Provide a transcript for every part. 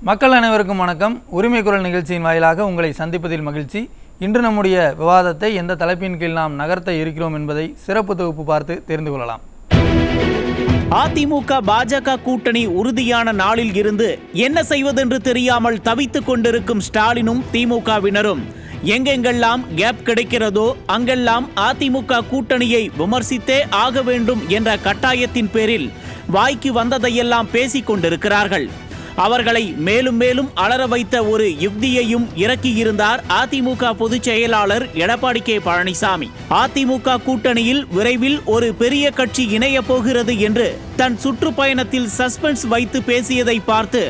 மக்கள் அனைவருக்கும் வணக்கம். உரிமை குரல் நிகழ்ச்சியின் வாயிலாக உங்களை சந்திப்பதில் மகிழ்ச்சி. இன்று நம்முடைய விவாதத்தை எந்த தலைப்பின் கீழ் நாம் நகர்த்த இருக்கிறோம் என்பதை சிறப்பு தொகுப்பு பார்த்து தெரிந்து கொள்ளலாம். அதிமுக பாஜக கூட்டணி உறுதியான நாளில் இருந்து என்ன செய்வதென்று தெரியாமல் தவித்துக் கொண்டிருக்கும் ஸ்டாலினும் திமுகவினரும் எங்கெங்கெல்லாம் கேப் கிடைக்கிறதோ அங்கெல்லாம் அதிமுக கூட்டணியை விமர்சித்தே ஆக வேண்டும் என்ற கட்டாயத்தின் பேரில் வாய்க்கு வந்ததையெல்லாம் பேசிக் கொண்டிருக்கிறார்கள். அவர்களை மேலும் மேலும் அலற வைத்த ஒரு யுக்தியையும் இறக்கியிருந்தார் அதிமுக பொதுச் செயலாளர் எடப்பாடி கே பழனிசாமி. அதிமுக கூட்டணியில் விரைவில் ஒரு பெரிய கட்சி இணைய போகிறது என்று தன் சுற்றுப்பயணத்தில் சஸ்பென்ஸ் வைத்து பேசியதை பார்த்து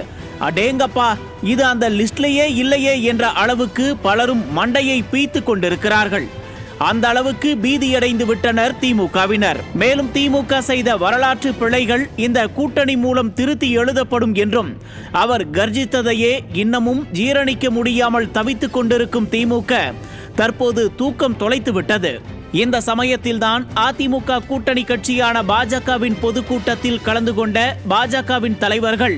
அடேங்கப்பா, இது அந்த லிஸ்ட்லேயே இல்லையே என்ற அளவுக்கு பலரும் மண்டையை பீத்து கொண்டிருக்கிறார்கள். அந்த அளவுக்கு பீதியடைந்து விட்டனர் திமுகவினர். மேலும் திமுக செய்த வரலாற்று பிழைகள் இந்த கூட்டணி மூலம் திருத்தி எழுதப்படும் என்றும் அவர் கர்ஜித்ததையே இன்னமும் ஜீரணிக்க முடியாமல் தவித்துக் கொண்டிருக்கும் திமுக தற்போது தூக்கம் தொலைத்து விட்டது. இந்த சமயத்தில்தான் அதிமுக கூட்டணி கட்சியான பாஜகவின் பொதுக்கூட்டத்தில் கலந்து கொண்ட பாஜகவின் தலைவர்கள்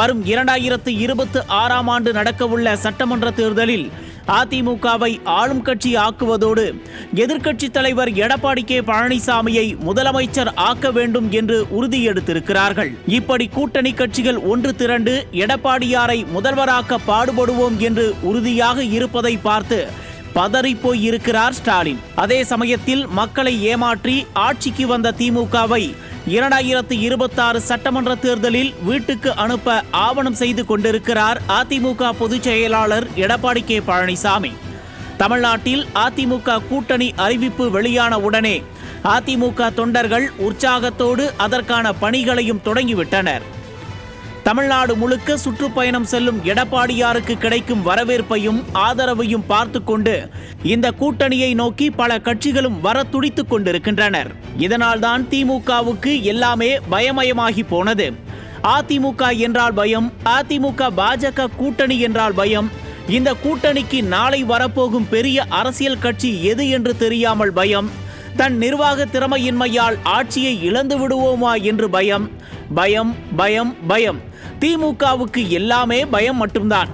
வரும் 2026ஆம் ஆண்டு நடக்கவுள்ள சட்டமன்ற தேர்தலில் அதிமுகவை ஆளும் கட்சி ஆக்குவதோடு எதிர்க்கட்சி தலைவர் எடப்பாடி கே பழனிசாமியை முதலமைச்சர் ஆக்க வேண்டும் என்று உறுதியெடுத்திருக்கிறார்கள். இப்படி கூட்டணி கட்சிகள் ஒன்று திரண்டு எடப்பாடியாரை முதல்வராக்க பாடுபடுவோம் என்று உறுதியாக இருப்பதை பார்த்து பதறிப்போய் இருக்கிறார் ஸ்டாலின். அதே சமயத்தில் மக்களை ஏமாற்றி ஆட்சிக்கு வந்த திமுகவை 2026 சட்டமன்ற தேர்தலில் வீட்டுக்கு அனுப்ப ஆவணம் செய்து கொண்டிருக்கிறார் அதிமுக பொதுச் செயலாளர் எடப்பாடி கே பழனிசாமி. தமிழ்நாட்டில் அதிமுக கூட்டணி அறிவிப்பு வெளியான உடனே அதிமுக தொண்டர்கள் உற்சாகத்தோடு அதற்கான பணிகளையும் தொடங்கிவிட்டனர். தமிழ்நாடு முழுக்க சுற்றுப்பயணம் செல்லும் எடப்பாடியாருக்கு கிடைக்கும் வரவேற்பையும் ஆதரவையும் பார்த்து கொண்டு இந்த கூட்டணியை நோக்கி பல கட்சிகளும் வர துடித்துக் கொண்டிருக்கின்றனர். இதனால்தான் திமுகவுக்கு எல்லாமே பயமயமாகி போனது. அதிமுக என்றால் பயம், அதிமுக பாஜக கூட்டணி என்றால் பயம், இந்த கூட்டணிக்கு நாளை வரப்போகும் பெரிய அரசியல் கட்சி எது என்று தெரியாமல் பயம், தன் நிர்வாக திறமையின்மையால் ஆட்சியை இழந்து விடுவோமா என்று பயம், பயம் பயம் பயம். திமுகவுக்கு எல்லாமே பயம் மட்டும்தான்.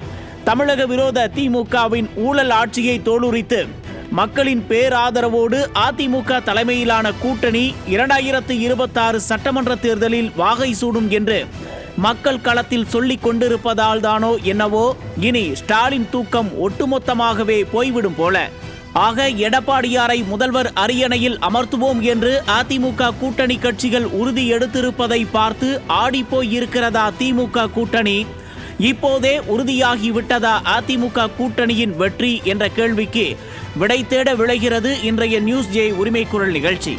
தமிழக விரோத திமுகவின் ஊழல் ஆட்சியை தோலுரித்து மக்களின் பேராதரவோடு அதிமுக தலைமையிலான கூட்டணி 2026 சட்டமன்ற தேர்தலில் வாகை சூடும் என்று மக்கள் களத்தில் சொல்லிக் கொண்டிருப்பதால் தானோ என்னவோ இனி ஸ்டாலின் தூக்கம் ஒட்டுமொத்தமாகவே போய்விடும் போல. ஆக எடப்பாடியாரை முதல்வர் அரியணையில் அமர்த்துவோம் என்று அதிமுக கூட்டணி கட்சிகள் உறுதி எடுத்திருப்பதை பார்த்து ஆடிப்போய் இருக்கிறதா திமுக கூட்டணி? இப்போதே உறுதியாகிவிட்டதா அதிமுக கூட்டணியின் வெற்றி என்ற கேள்விக்கு விடை தேட விளைகிறது இன்றைய நியூஸ் ஜே உரிமை குரல் நிகழ்ச்சி.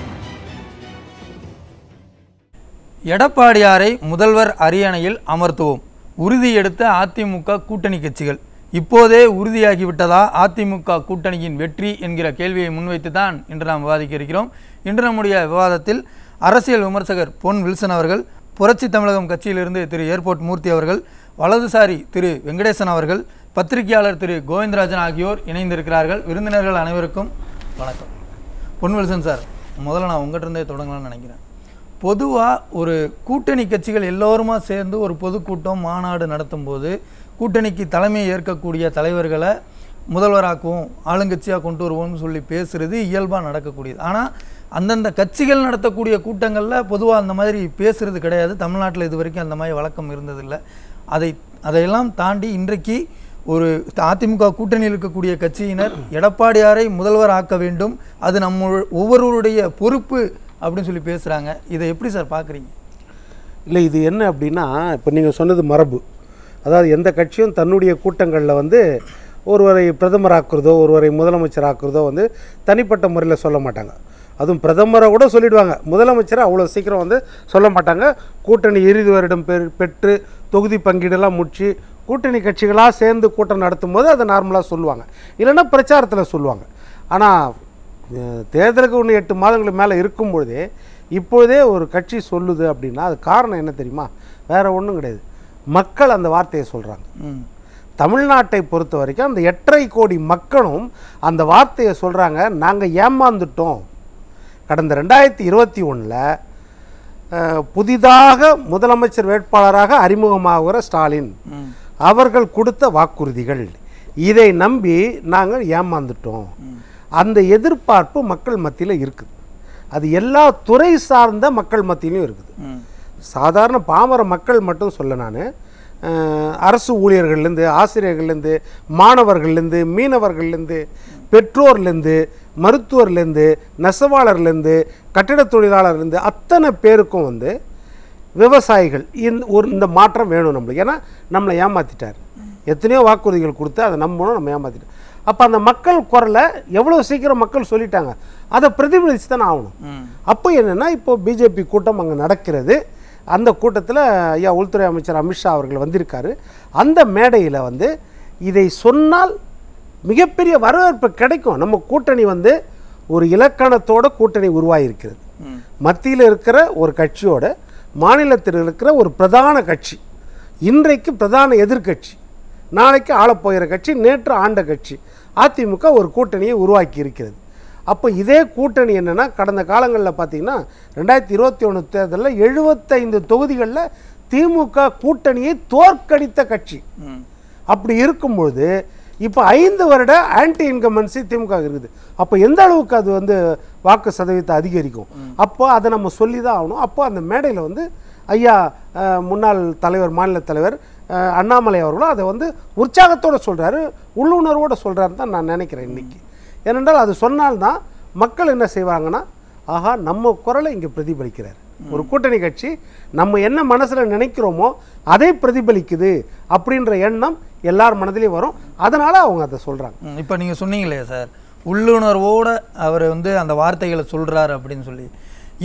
எடப்பாடியாரை முதல்வர் அரியணையில் அமர்த்துவோம், உறுதி எடுத்த அதிமுக கூட்டணி கட்சிகள். இப்போதே உறுதியாகிவிட்டதா அதிமுக கூட்டணியின் வெற்றி என்கிற கேள்வியை முன்வைத்து தான் இன்று நாம் விவாதிக்க இருக்கிறோம். இன்று நம்முடைய விவாதத்தில் அரசியல் விமர்சகர் பொன் வில்சன் அவர்கள், புரட்சி தமிழகம் கட்சியிலிருந்து திரு ஏர்போர்ட் மூர்த்தி அவர்கள், வலதுசாரி திரு வெங்கடேசன் அவர்கள், பத்திரிகையாளர் திரு கோவிந்தராஜன் ஆகியோர் இணைந்திருக்கிறார்கள். விருந்தினர்கள் அனைவருக்கும் வணக்கம். பொன் வில்சன் சார், முதல்ல நான் உங்கள்கிட்ட இருந்தே தொடங்கலாம்னு நினைக்கிறேன். பொதுவாக ஒரு கூட்டணி கட்சிகள் எல்லோருமா சேர்ந்து ஒரு பொதுக்கூட்டம் மாநாடு நடத்தும் போது கூட்டணிக்கு தலைமை ஏற்கக்கூடிய தலைவர்களை முதல்வராக்குவோம், ஆளுங்கட்சியாக கொண்டு வருவோம்னு சொல்லி பேசுகிறது இயல்பாக நடக்கக்கூடியது. ஆனால் அந்தந்த கட்சிகள் நடத்தக்கூடிய கூட்டங்களில் பொதுவாக அந்த மாதிரி பேசுகிறது கிடையாது. தமிழ்நாட்டில் இது வரைக்கும் அந்த மாதிரி வழக்கம் இருந்ததில்லை. அதையெல்லாம் தாண்டி இன்றைக்கு ஒரு அதிமுக கூட்டணியில் இருக்கக்கூடிய கட்சியினர் எடப்பாடியாரை முதல்வர் ஆக்க வேண்டும், அது நம்ம ஒவ்வொருவருடைய பொறுப்பு அப்படின்னு சொல்லி பேசுகிறாங்க. இதை எப்படி சார் பார்க்குறீங்க? இல்லை, இது என்ன அப்படின்னா, இப்போ நீங்கள் சொன்னது மரபு. அதாவது எந்த கட்சியும் தன்னுடைய கூட்டங்களில் ஒருவரை பிரதமராக்குறதோ ஒருவரை முதலமைச்சராக்குறதோ தனிப்பட்ட முறையில் சொல்ல மாட்டாங்க. அதுவும் பிரதமரை கூட சொல்லிடுவாங்க, முதலமைச்சரை அவ்வளோ சீக்கிரம் சொல்ல மாட்டாங்க. கூட்டணி இறுதி வருடம் பெற்று தொகுதி பங்கீடெல்லாம் முடிச்சு கூட்டணி கட்சிகளாக சேர்ந்து கூட்டம் நடத்தும் போது அதை நார்மலாக சொல்லுவாங்க, இல்லைன்னா பிரச்சாரத்தில் சொல்லுவாங்க. ஆனால் தேர்தலுக்கு 8 மாதங்களுக்கு மேலே இருக்கும்பொழுதே இப்போதே ஒரு கட்சி சொல்லுது அப்படின்னா அது காரணம் என்ன தெரியுமா? வேறு ஒன்றும் கிடையாது, மக்கள் அந்த வார்த்தையை சொல்கிறாங்க. தமிழ்நாட்டை பொறுத்த வரைக்கும் அந்த 8.5 கோடி மக்களும் அந்த வார்த்தையை சொல்கிறாங்க, நாங்கள் ஏமாந்துட்டோம். கடந்த 2021 புதிதாக முதலமைச்சர் வேட்பாளராக அறிமுகமாகிற ஸ்டாலின், அவர்கள் கொடுத்த வாக்குறுதிகள், இதை நம்பி நாங்கள் ஏமாந்துட்டோம். அந்த எதிர்பார்ப்பு மக்கள் மத்தியில் இருக்குது. அது எல்லா துறை சார்ந்த மக்கள் மத்தியிலும் இருக்குது. சாதாரண பாமர மக்கள் மட்டும் சொல்ல, நான் அரசு ஊழியர்கள்லேருந்து, ஆசிரியர்கள்லேருந்து, மாணவர்கள்லேருந்து, மீனவர்கள்லேருந்து, பெற்றோர்லேருந்து, மருத்துவர்லேருந்து, நெசவாளர்லேருந்து, கட்டிட தொழிலாளர்லேருந்து அத்தனை பேருக்கும் வந்து விவசாயிகள் இந்த மாற்றம் வேணும் நம்மளுக்கு. ஏன்னா நம்மளை ஏமாற்றிட்டார். எத்தனையோ வாக்குறுதிகள் கொடுத்து அதை நம்பணும், நம்ம ஏமாற்றிட்டோம். அப்போ அந்த மக்கள் குரலை எவ்வளோ சீக்கிரம் மக்கள் சொல்லிட்டாங்க, அதை பிரதிபலித்து தானே ஆகணும். அப்போ என்னென்னா, இப்போ பிஜேபி கூட்டம் அங்கே நடக்கிறது. அந்த கூட்டத்தில் ஐயா உள்துறை அமைச்சர் அமித்ஷா அவர்கள் வந்திருக்காரு. அந்த மேடையில் வந்து இதை சொன்னால் மிகப்பெரிய வரவேற்பு கிடைக்கும். நம்ம கூட்டணி வந்து ஒரு இலக்கணத்தோட கூட்டணி உருவாகியிருக்கிறது. மத்தியில் இருக்கிற ஒரு கட்சியோட மாநிலத்தில் இருக்கிற ஒரு பிரதான கட்சி, இன்றைக்கு பிரதான எதிர்கட்சி, நாளைக்கு ஆளப்போகிற கட்சி, நேற்று ஆண்ட கட்சி அதிமுக ஒரு கூட்டணியை உருவாக்கி இருக்கிறது. அப்போ இதே கூட்டணி என்னென்னா, கடந்த காலங்களில் பார்த்திங்கன்னா 2021 தேர்தலில் 75 தொகுதிகளில் திமுக கூட்டணியை தோற்கடித்த கட்சி. அப்படி இருக்கும்பொழுது இப்போ 5 வருட ஆன்டி இன்கம்பன்சி திமுக இருக்குது. அப்போ எந்த அளவுக்கு அது வந்து வாக்கு சதவீதத்தை அதிகரிக்கும்? அப்போ அதை நம்ம சொல்லி தான் ஆகணும். அப்போ அந்த மேடையில் வந்து ஐயா முன்னாள் தலைவர், மாநில தலைவர் அண்ணாமலை அவர்களும் அதை வந்து உற்சாகத்தோடு சொல்கிறாரு, உள்ளுணர்வோடு சொல்கிறாருன்னு தான் நான் நினைக்கிறேன் இன்றைக்கி. ஏனென்றால் அது சொன்னால்தான் மக்கள் என்ன செய்வாங்கன்னா, ஆஹா நம்ம குரலை இங்கே பிரதிபலிக்கிறார் ஒரு கூட்டணி கட்சி, நம்ம என்ன மனசில் நினைக்கிறோமோ அதை பிரதிபலிக்குது அப்படின்ற எண்ணம் எல்லார் மனதிலையும் வரும். அதனால் அவங்க அதை சொல்கிறாங்க. இப்போ நீங்கள் சொன்னீங்களே சார், உள்ளுணர்வோடு அவர் வந்து அந்த வார்த்தைகளை சொல்கிறார் அப்படின்னு சொல்லி,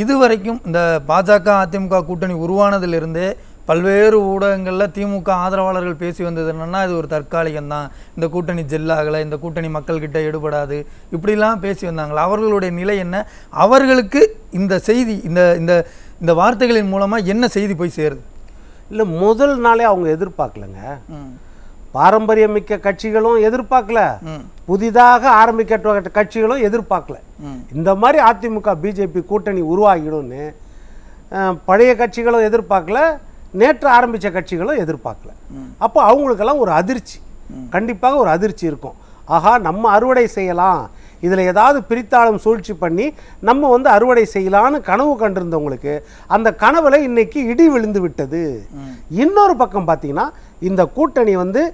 இதுவரைக்கும் இந்த பாஜக அதிமுக கூட்டணி உருவானதிலிருந்தே பல்வேறு ஊடகங்களில் திமுக ஆதரவாளர்கள் பேசி வந்தது என்னென்னா, இது ஒரு தற்காலிகம்தான், இந்த கூட்டணி ஜெல்லாகலை, இந்த கூட்டணி மக்கள்கிட்ட எடுபடாது, இப்படிலாம் பேசி வந்தாங்களா? அவர்களுடைய நிலை என்ன? அவர்களுக்கு இந்த செய்தி, இந்த வார்த்தைகளின் மூலமாக என்ன செய்தி போய் சேருது? இல்லை, முதல் நாளே அவங்க எதிர்பார்க்கலங்க. பாரம்பரியமிக்க கட்சிகளும் எதிர்பார்க்கல, புதிதாக ஆரம்பிக்க கட்சிகளும் எதிர்பார்க்கல. இந்த மாதிரி அதிமுக பிஜேபி கூட்டணி உருவாகிடும்னு பழைய கட்சிகளும் எதிர்பார்க்கல, நேற்று ஆரம்பித்த கட்சிகளும் எதிர்பார்க்கல. அப்போ அவங்களுக்கெல்லாம் ஒரு அதிர்ச்சி, கண்டிப்பாக ஒரு அதிர்ச்சி இருக்கும். ஆஹா நம்ம அறுவடை செய்யலாம், இதில் ஏதாவது பிரித்தாளும் சூழ்ச்சி பண்ணி நம்ம வந்து அறுவடை செய்யலான்னு கனவு கண்டிருந்தவங்களுக்கு அந்த கனவுல இன்னைக்கு இடி விழுந்து விட்டது. இன்னொரு பக்கம் பார்த்தீங்கன்னா, இந்த கூட்டணி வந்து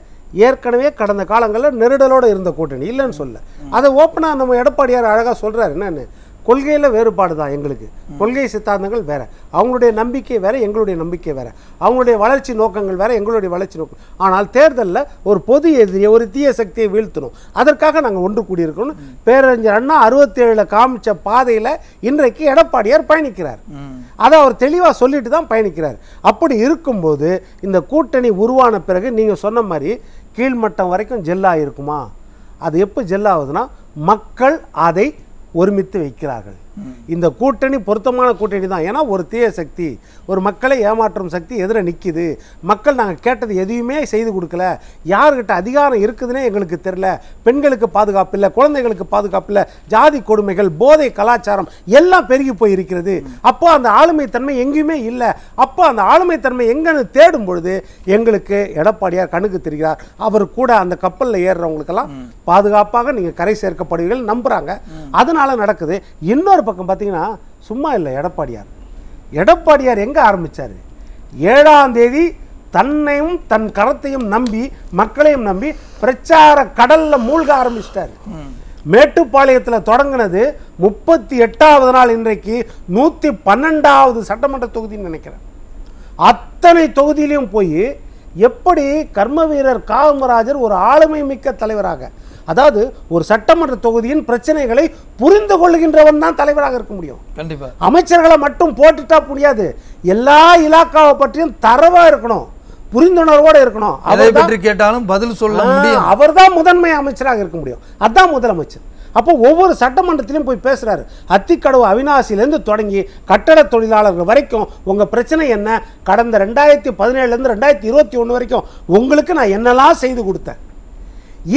ஏற்கனவே கடந்த காலங்களில் நெருடலோடு இருந்த கூட்டணி இல்லைன்னு சொல்ல, அதை ஓப்பனாக நம்ம எடப்பாடியார் அழகாக சொல்கிறார். என்னென்னு, கொள்கையில் வேறுபாடு தான் எங்களுக்கு, கொள்கை சித்தாந்தங்கள் வேறு, அவங்களுடைய நம்பிக்கை வேறு, எங்களுடைய நம்பிக்கை வேறு, அவங்களுடைய வளர்ச்சி நோக்கங்கள் வேறு, எங்களுடைய வளர்ச்சி நோக்கம். ஆனால் தேர்தலில் ஒரு பொது எதிரியை, ஒரு தீய சக்தியை வீழ்த்தணும், அதற்காக நாங்கள் ஒன்று கூடியிருக்கணும். பேரறிஞர் அண்ணா 67 காமிச்ச பாதையில் இன்றைக்கு எடப்பாடியார் பயணிக்கிறார். அதை அவர் தெளிவாக சொல்லிட்டு தான் பயணிக்கிறார். அப்படி இருக்கும்போது இந்த கூட்டணி உருவான பிறகு நீங்கள் சொன்ன மாதிரி கீழ்மட்டம் வரைக்கும் ஜெல்லாக இருக்குமா? அது எப்போ ஜெல்லாகுதுன்னா, மக்கள் அதை ஒருமித்து வைக்கிறார்கள். இந்த கூட்டணி பொருத்தமான கூட்டணி தான். ஏன்னா ஒரு தீய சக்தி, ஒரு மக்களை ஏமாற்றும் சக்தி எதிர நிற்கிது. மக்கள் நாங்கள் கேட்டது எதையுமே செய்து கொடுக்கல, யாருக்கிட்ட அதிகாரம் இருக்குதுன்னே எங்களுக்கு தெரியல, பெண்களுக்கு பாதுகாப்பு இல்லை, குழந்தைகளுக்கு பாதுகாப்பு இல்லை, ஜாதி கொடுமைகள், போதை கலாச்சாரம் எல்லாம் பெருகி போய் இருக்கிறது. அப்போ அந்த ஆளுமைத்தன்மை எங்கேயுமே இல்லை. அப்போ அந்த ஆளுமைத்தன்மை எங்கன்னு தேடும் பொழுது எங்களுக்கு எடப்பாடியார் கண்ணுக்கு தெரிகிறார். அவர் கூட அந்த கப்பலில் ஏறுறவங்களுக்கெல்லாம் பாதுகாப்பாக நீங்கள் கரை சேர்க்கப்படுவீர்கள் நம்புகிறாங்க. அதனால நடக்குது. இன்னொரு பக்கம் பார்த்தீங்கன்னா, சும்மா இல்லை, எடப்பாடியார் எங்கே ஆரம்பித்தார்? 7ஆம் தேதி தன்னையும் தன் கரத்தையும் நம்பி, மக்களையும் நம்பி பிரச்சார கடலில் மூழ்க ஆரம்பிச்சிட்டார். மேட்டுப்பாளையத்தில் தொடங்கினது 38வது நாள், இன்றைக்கு 112வது சட்டமன்ற தொகுதின்னு நினைக்கிறேன். அத்தனை தொகுதியிலையும் போய் எப்படி கர்ம வீரர் காமராஜர் ஒரு ஆளுமை மிக்க தலைவராக, அதாவது ஒரு சட்டமன்ற தொகுதியின் பிரச்சனைகளை புரிந்து கொள்கின்றவன் தான் தலைவராக இருக்க முடியும். கண்டிப்பா அமைச்சர்களை மட்டும் போட்டுட்டா முடியாது. எல்லா இலாக்காவை பற்றியும் தரவா இருக்கணும், புரிந்துணர்வோடு இருக்கணும். அதை பற்றி கேட்டாலும் பதில் சொல்ல முடியும். அவர் தான் முதன்மை அமைச்சராக இருக்க முடியும். அதுதான் முதலமைச்சர். அப்போ ஒவ்வொரு சட்டமன்றத்திலும் போய் பேசுறாரு. அத்திக்கடவு அவினாசியிலேருந்து தொடங்கி கட்டட தொழிலாளர்கள் வரைக்கும் உங்க பிரச்சனை என்ன, கடந்த 2017 2021 வரைக்கும் உங்களுக்கு நான் என்னெல்லாம் செய்து கொடுத்தேன்,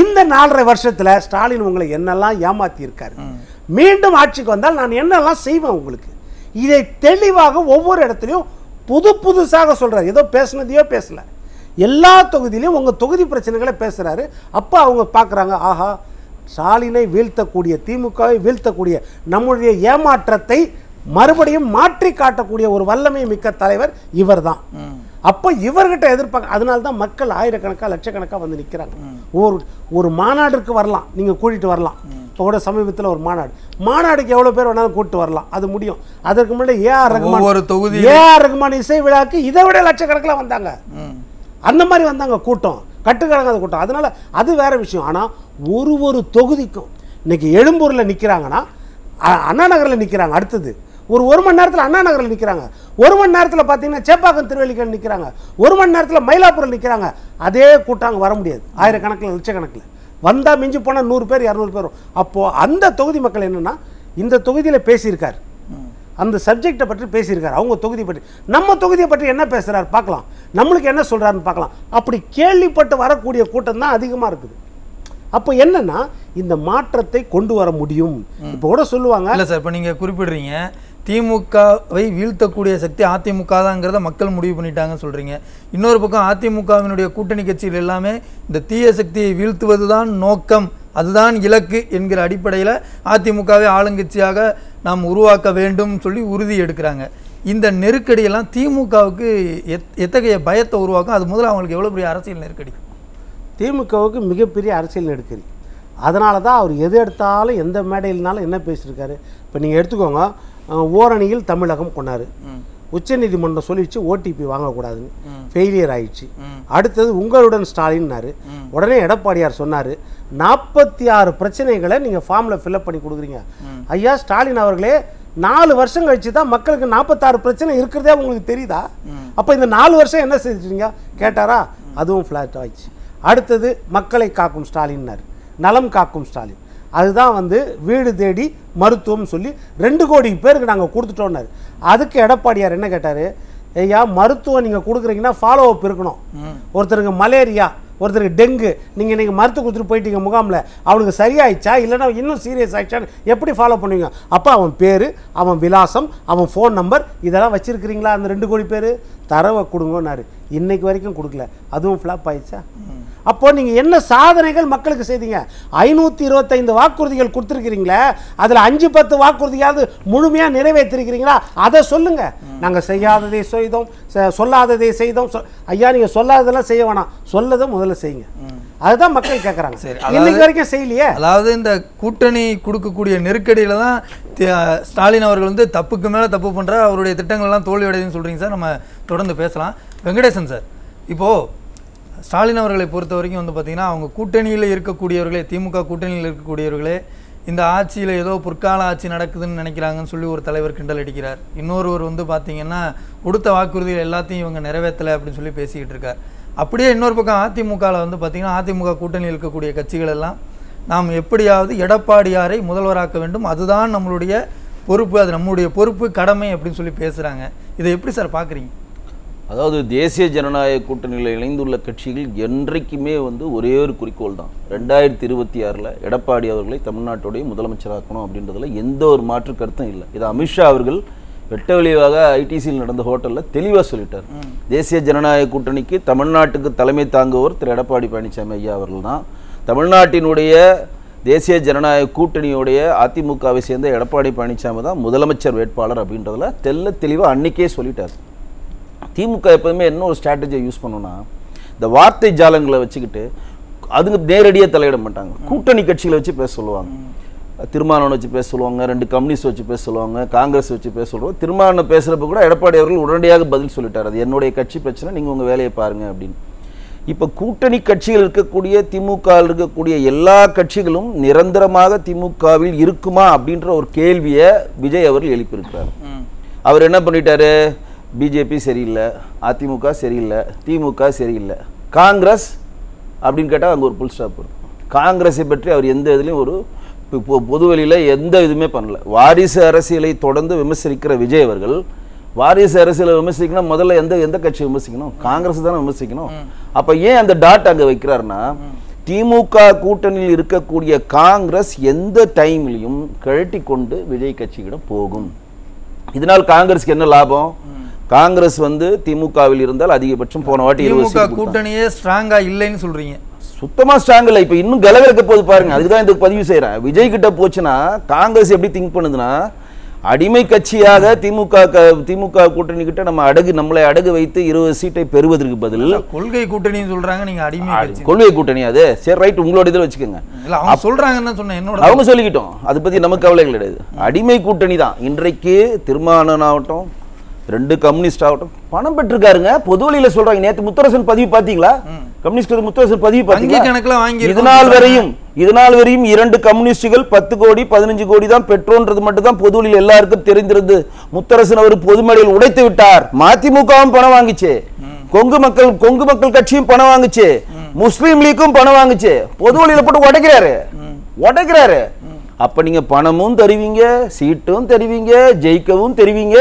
இந்த 4.5 வருஷத்துல ஸ்டாலின் உங்களை என்னெல்லாம் ஏமாத்தி இருக்காரு, மீண்டும் ஆட்சிக்கு வந்தால் நான் என்னெல்லாம் செய்வேன் உங்களுக்கு, இதை தெளிவாக ஒவ்வொரு இடத்துலையும் புதுசாக சொல்றாரு. ஏதோ பேசுனதையோ பேசல, எல்லா தொகுதியிலையும் உங்கள் தொகுதி பிரச்சனைகளை பேசுகிறாரு. அப்போ அவங்க பார்க்குறாங்க, ஆஹா ஸ்டாலினை வீழ்த்தக்கூடிய, திமுகவை வீழ்த்தக்கூடிய, நம்முடைய ஏமாற்றத்தை மறுபடியும் மாற்றி காட்டக்கூடிய ஒரு வல்லமை மிக்க தலைவர் இவர் தான். அப்போ இவர்கிட்ட எதிர்பார்க்க, அதனால தான் மக்கள் ஆயிரக்கணக்காக லட்சக்கணக்காக வந்து நிற்கிறாங்க. ஒரு மாநாடுக்கு வரலாம், நீங்கள் கூட்டிகிட்டு வரலாம். இப்போ கூட சமீபத்தில் ஒரு மாநாடுக்கு எவ்வளோ பேர் வேணாலும் கூப்பிட்டு வரலாம், அது முடியும். அதற்கு முன்னாடி ஏஆர் ரஹ்மான் இசை விழாக்கு இதை விட லட்சக்கணக்கில் வந்தாங்க. அந்த மாதிரி வந்தாங்க கூட்டம், கட்டுக்கடங்காத கூட்டம். அதனால அது வேற விஷயம். ஆனால் ஒரு தொகுதிக்கும் இன்னைக்கு எழும்பூரில் நிற்கிறாங்கன்னா அண்ணா நகரில் நிற்கிறாங்க, அடுத்தது ஒரு மணி நேரத்தில் அண்ணா நகரில் நிற்கிறாங்க, 1 மணி நேரத்தில் பார்த்தீங்கன்னா சேப்பாக்கம் திருவல்லிக்கேணி நிற்கிறாங்க, 1 மணி நேரத்தில் மயிலாப்பூரில் நிற்கிறாங்க. அதே கூட்டம் அங்கே வர முடியாது, ஆயிரக்கணக்கில் லட்சக்கணக்கில் வந்தால் மிஞ்சி போனால் 100 பேர் 200 பேர். அப்போது அந்த தொகுதி மக்கள் என்னென்னா, இந்த தொகுதியில் பேசியிருக்கார், அந்த சப்ஜெக்டை பற்றி பேசியிருக்காரு, அவங்க தொகுதி பற்றி. நம்ம தொகுதியை பற்றி என்ன பேசுகிறார் பார்க்கலாம், நம்மளுக்கு என்ன சொல்கிறாருன்னு பார்க்கலாம். அப்படி கேள்விப்பட்டு வரக்கூடிய கூட்டம் தான் அதிகமாக இருக்குது. அப்போ என்னன்னா இந்த மாற்றத்தை கொண்டு வர முடியும். இப்போ கூட சொல்லுவாங்க, இல்லை சார், இப்போ நீங்கள் குறிப்பிடுறீங்க திமுகவை வீழ்த்தக்கூடிய சக்தி அதிமுக தான்ங்கிறத மக்கள் முடிவு பண்ணிட்டாங்கன்னு சொல்கிறீங்க. இன்னொரு பக்கம் அதிமுகவினுடைய கூட்டணி கட்சிகள் எல்லாமே இந்த தீய சக்தியை வீழ்த்துவது தான் நோக்கம், அதுதான் இலக்கு என்கிற அடிப்படையில் அதிமுகவை ஆளுங்கட்சியாக நாம் உருவாக்க வேண்டும் சொல்லி உறுதி எடுக்கிறாங்க. இந்த நெருக்கடியெல்லாம் திமுகவுக்கு எத்தகைய பயத்தை உருவாக்கும்? அது முதல்ல அவங்களுக்கு எவ்வளோ பெரிய அரசியல் நெருக்கடி? திமுகவுக்கு மிகப்பெரிய அரசியல் நெருக்கடி. அதனால தான் அவர் எது எடுத்தாலும் எந்த மேடையில்னாலும் என்ன பேசியிருக்காரு. இப்போ நீங்கள் எடுத்துக்கோங்க, ஓரணியில் தமிழகம் கொண்டாரு, உச்சநீதிமன்றம் சொல்லிடுச்சு ஓடிபி வாங்கக்கூடாதுன்னு, ஃபெயிலியர் ஆயிடுச்சு. அடுத்தது உங்களுடன் ஸ்டாலின்னாரு. உடனே எடப்பாடியார் சொன்னார், 46 பிரச்சனைகளை நீங்கள் ஃபார்மில் ஃபில்அப் பண்ணி கொடுக்குறீங்க. ஐயா ஸ்டாலின் அவர்களே, 4 வருஷம் கழிச்சு தான் மக்களுக்கு 46 பிரச்சனை இருக்கிறதே உங்களுக்கு தெரியுதா? அப்போ இந்த 4 வருஷம் என்ன செஞ்சுட்டீங்க கேட்டாரா? அதுவும் ஃப்ளாட் ஆயிடுச்சு. அடுத்தது மக்களை காக்கும் ஸ்டாலின்னார், நலம் காக்கும் ஸ்டாலின். அதுதான் வந்து வீடு தேடி மருத்துவம் சொல்லி 2 கோடி பேருக்கு நாங்கள் கொடுத்துட்டோன்னாரு. அதுக்கு எடப்பாடியார் என்ன கேட்டார், ஐயா மருத்துவம் நீங்கள் கொடுக்குறீங்கன்னா ஃபாலோ அப் இருக்கணும். ஒருத்தருக்கு மலேரியா, ஒருத்தருக்கு டெங்கு, நீங்கள் நீங்கள் மருத்துவ கொடுத்துட்டு போயிட்டீங்க முகாமில், அவனுக்கு சரியாயிடுச்சா இல்லைன்னா இன்னும் சீரியஸ் ஆயிடுச்சான்னு எப்படி ஃபாலோ பண்ணுவீங்க? அப்போ அவன் பேர், அவன் விலாசம், அவன் ஃபோன் நம்பர் இதெல்லாம் வச்சுருக்கிறீங்களா? அந்த 2 கோடி பேர் தரவை கொடுங்கன்னாரு. இன்னைக்கு வரைக்கும் கொடுக்கல, அதுவும் ஃப்ளாப் ஆயிடுச்சா? அப்போ நீங்கள் என்ன சாதனைகள் மக்களுக்கு செய்தீங்க? 525 வாக்குறுதிகள் கொடுத்துருக்கிறீங்களே, அதில் 5-10 வாக்குறுதியாவது முழுமையாக நிறைவேற்றிருக்கிறீங்களா? அதை சொல்லுங்கள். நாங்கள் செய்யாததை செய்தோம், சொல்லாததை செய்தோம். ஐயா நீங்கள் சொல்லாததெல்லாம் செய்ய வேணாம், சொல்லதை முதல்ல செய்யுங்க. அதுதான் மக்கள் கேட்குறாங்க. சரி, இன்னைக்கு வரைக்கும் செய்யலையே. அதாவது இந்த கூட்டணி கொடுக்கக்கூடிய நெருக்கடியில் தான் ஸ்டாலின் அவர்கள் வந்து தப்புக்கு மேலே தப்பு பண்ணுறார், அவருடைய திட்டங்கள்லாம் தோல்வி அடையுதுன்னு சொல்கிறீங்க சார். நம்ம தொடர்ந்து பேசலாம். வெங்கடேசன் சார், இப்போது ஸ்டாலின் அவர்களை பொறுத்த வரைக்கும் வந்து பார்த்திங்கன்னா, அவங்க கூட்டணியில் இருக்கக்கூடியவர்களே, திமுக கூட்டணியில் இருக்கக்கூடியவர்களே இந்த ஆட்சியில் ஏதோ பொற்கால ஆட்சி நடக்குதுன்னு நினைக்கிறாங்கன்னு சொல்லி ஒரு தலைவர் கிண்டல் அடிக்கிறார். இன்னொருவர் வந்து பார்த்திங்கன்னா, கொடுத்த வாக்குறுதிகள் எல்லாத்தையும் இவங்க நிறைவேற்றலை அப்படின்னு சொல்லி பேசிக்கிட்டு இருக்கார். அப்படியே இன்னொரு பக்கம் அதிமுகவில் வந்து பார்த்திங்கன்னா, அதிமுக கூட்டணியில் இருக்கக்கூடிய கட்சிகள் எல்லாம் நாம் எப்படியாவது எடப்பாடியாரை முதல்வராக்க வேண்டும், அதுதான் நம்மளுடைய பொறுப்பு, அது நம்முடைய பொறுப்பு, கடமை அப்படின்னு சொல்லி பேசுகிறாங்க. இதை எப்படி சார் பார்க்குறீங்க? அதாவது தேசிய ஜனநாயக கூட்டணியில் இணைந்துள்ள கட்சிகள் என்றைக்குமே வந்து ஒரே ஒரு குறிக்கோள் தான், 2026 எடப்பாடி அவர்களை தமிழ்நாட்டுடைய முதலமைச்சராக்கணும் அப்படின்றதுல எந்த ஒரு மாற்று கருத்தும் இல்லை. இது அமித்ஷா அவர்கள் வெட்ட வெளியாக ஐடிசியில் நடந்த ஹோட்டலில் தெளிவாக சொல்லிட்டார். தேசிய ஜனநாயக கூட்டணிக்கு தமிழ்நாட்டுக்கு தலைமை தாங்குவோர் திரு எடப்பாடி பழனிசாமி ஐயா அவர்கள் தான். தமிழ்நாட்டினுடைய தேசிய ஜனநாயக கூட்டணியுடைய அதிமுகவை சேர்ந்த எடப்பாடி பழனிசாமி தான் முதலமைச்சர் வேட்பாளர் அப்படின்றதுல தெளிவாக அன்னைக்கே சொல்லிட்டார். திமுக எப்போதுமே என்ன ஒரு ஸ்ட்ராட்டஜியை யூஸ் பண்ணோன்னா, இந்த வார்த்தை ஜாலங்களை வச்சுக்கிட்டு அதுங்க நேரடியாக தலையிட மாட்டாங்க. கூட்டணி கட்சிகளை வச்சு பேச சொல்லுவாங்க, திருமாவளவன் வச்சு பேச சொல்லுவாங்க, 2 கம்யூனிஸ்ட் வச்சு பேச சொல்லுவாங்க, காங்கிரஸ் வச்சு பேச சொல்லுவாங்க. திருமாவளவன் பேசுகிறப்ப கூட எடப்பாடி அவர்கள் உடனடியாக பதில் சொல்லிட்டார், அது என்னுடைய கட்சி பிரச்சனை, நீங்கள் உங்கள் வேலையை பாருங்கள் அப்படின்னு. இப்போ கூட்டணி கட்சிகள் இருக்கக்கூடிய திமுகவில் இருக்கக்கூடிய எல்லா கட்சிகளும் நிரந்தரமாக திமுகவில் இருக்குமா அப்படின்ற ஒரு கேள்வியை விஜய் அவர்கள் எழுப்பியிருக்கிறார். அவர் என்ன பண்ணிட்டாரு, பிஜேபி சரியில்லை, அதிமுக சரியில்லை, திமுக சரியில்லை, காங்கிரஸ் அப்படின்னு கேட்டால் அங்கே ஒரு புல் ஸ்டாப் வரும். காங்கிரஸை பற்றி அவர் எந்த இதுலேயும் ஒரு பொதுவெளியில் எந்த இதுவுமே பண்ணல. வாரிசு அரசியலை தொடர்ந்து விமர்சிக்கிற விஜய் அவர்கள் வாரிசு அரசியலை விமர்சிக்கணும், முதல்ல எந்த கட்சியை விமர்சிக்கணும்? காங்கிரஸ் தானே விமர்சிக்கணும். அப்போ ஏன் அந்த டாட் அங்கே வைக்கிறாருன்னா, திமுக கூட்டணியில் இருக்கக்கூடிய காங்கிரஸ் எந்த டைம்லையும் கழட்டி கொண்டு விஜய் கட்சியிடம் போகும். இதனால் காங்கிரஸுக்கு என்ன லாபம்? காங்கிரஸ் வந்து திமுகவில் இருந்தால் அதிகபட்சம் போன வாட்டி 20 திமுக கூட்டணியே ஸ்ட்ராங்கா இல்லைன்னு சொல்றீங்க. சுத்தமா ஸ்ட்ராங் இல்லை. இப்ப இன்னும் கலகலக்க போது பாருங்க. அதுக்கு தான் இதுக்கு பதிவு செய்யறேன். விஜய் கிட்ட போச்சுன்னா காங்கிரஸ் எப்படி திங்க் பண்ணுதுன்னா, அடிமை கட்சியாக திமுக கூட்டணி கிட்ட நம்மளை அடகு வைத்து 20 சீட்டை பெறுவதற்கு பதில் கொள்கை கூட்டணின்னு சொல்றாங்க. நீங்க அடிமை கட்சி கொள்கை கூட்டணி அது சரி ரைட், உங்களோட இதில் வச்சுக்கோங்க. இல்ல அவங்க சொல்றாங்கன்னு சொன்னேன், என்னோட அவங்க சொல்லிக்கிட்டோம், அதை பத்தி நமக்கு கவலை கிடையாது. அடிமை கூட்டணி தான். இன்றைக்கு திருமாவளவன் ஆகட்டும், 2 கம்யூனிஸ்ட் ஆகட்டும் பணம் பெற்றிருக்காருங்க. பொது வழியில சொல்றாங்க. நேத்து முத்தரசன் பதிவு பாத்தீங்களா? கம்யூனிஸ்ட் முத்தரசன் பதிவு பாத்தீங்களா? இதனால் வரையும் 2 கம்யூனிஸ்டுகள் 10 கோடி 15 கோடி தான் பெற்றோன்றது மட்டும் தான் பொது வழியில் எல்லாருக்கும் தெரிந்திருந்தது. முத்தரசன் அவர் பொதுமேடையில் உடைத்து விட்டார். மதிமுகவும் பணம் வாங்கிச்சு, கொங்கு மக்கள் கட்சியும் பணம் வாங்குச்சு, முஸ்லீம் லீக்கும் பணம் வாங்குச்சு. பொது வழியில போட்டு உடைக்கிறாரு. அப்ப நீங்க பணமும் தருவீங்க, சீட்டும் தருவீங்க, ஜெயிக்கவும் தருவீங்க.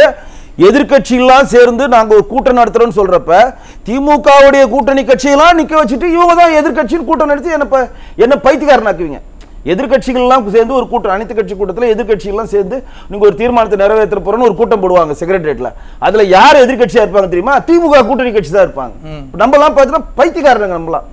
எதிர்கட்சியெல்லாம் சேர்ந்து நாங்க ஒரு கூட்டம் நடத்துறோம்னு சொல்றப்ப திமுகவுடைய கூட்டணி கட்சியெல்லாம் நிக்க வச்சுட்டு இவங்க தான் எதிர்கட்சின்னு கூட்டம் நடத்தி என்ன பைத்தியக்காரனாக்குவீங்க. எதிர்கட்சிகள் எல்லாம் சேர்ந்து ஒரு கூட்டம், அனைத்து கட்சி கூட்டத்தில் எதிர்கட்சிகள் சேர்ந்து நீங்க ஒரு தீர்மானத்தை நிறைவேற்ற போறோம்னு ஒரு கூட்டம் போடுவாங்க செக்ரட்டரியேட்ல. அதுல யார் எதிர்கட்சியா இருப்பாங்க தெரியுமா? திமுக கூட்டணி கட்சி தான் இருப்பாங்க. நம்ம எல்லாம் பார்த்தீங்கன்னா பைத்தியக்காரங்க நம்மளாம்.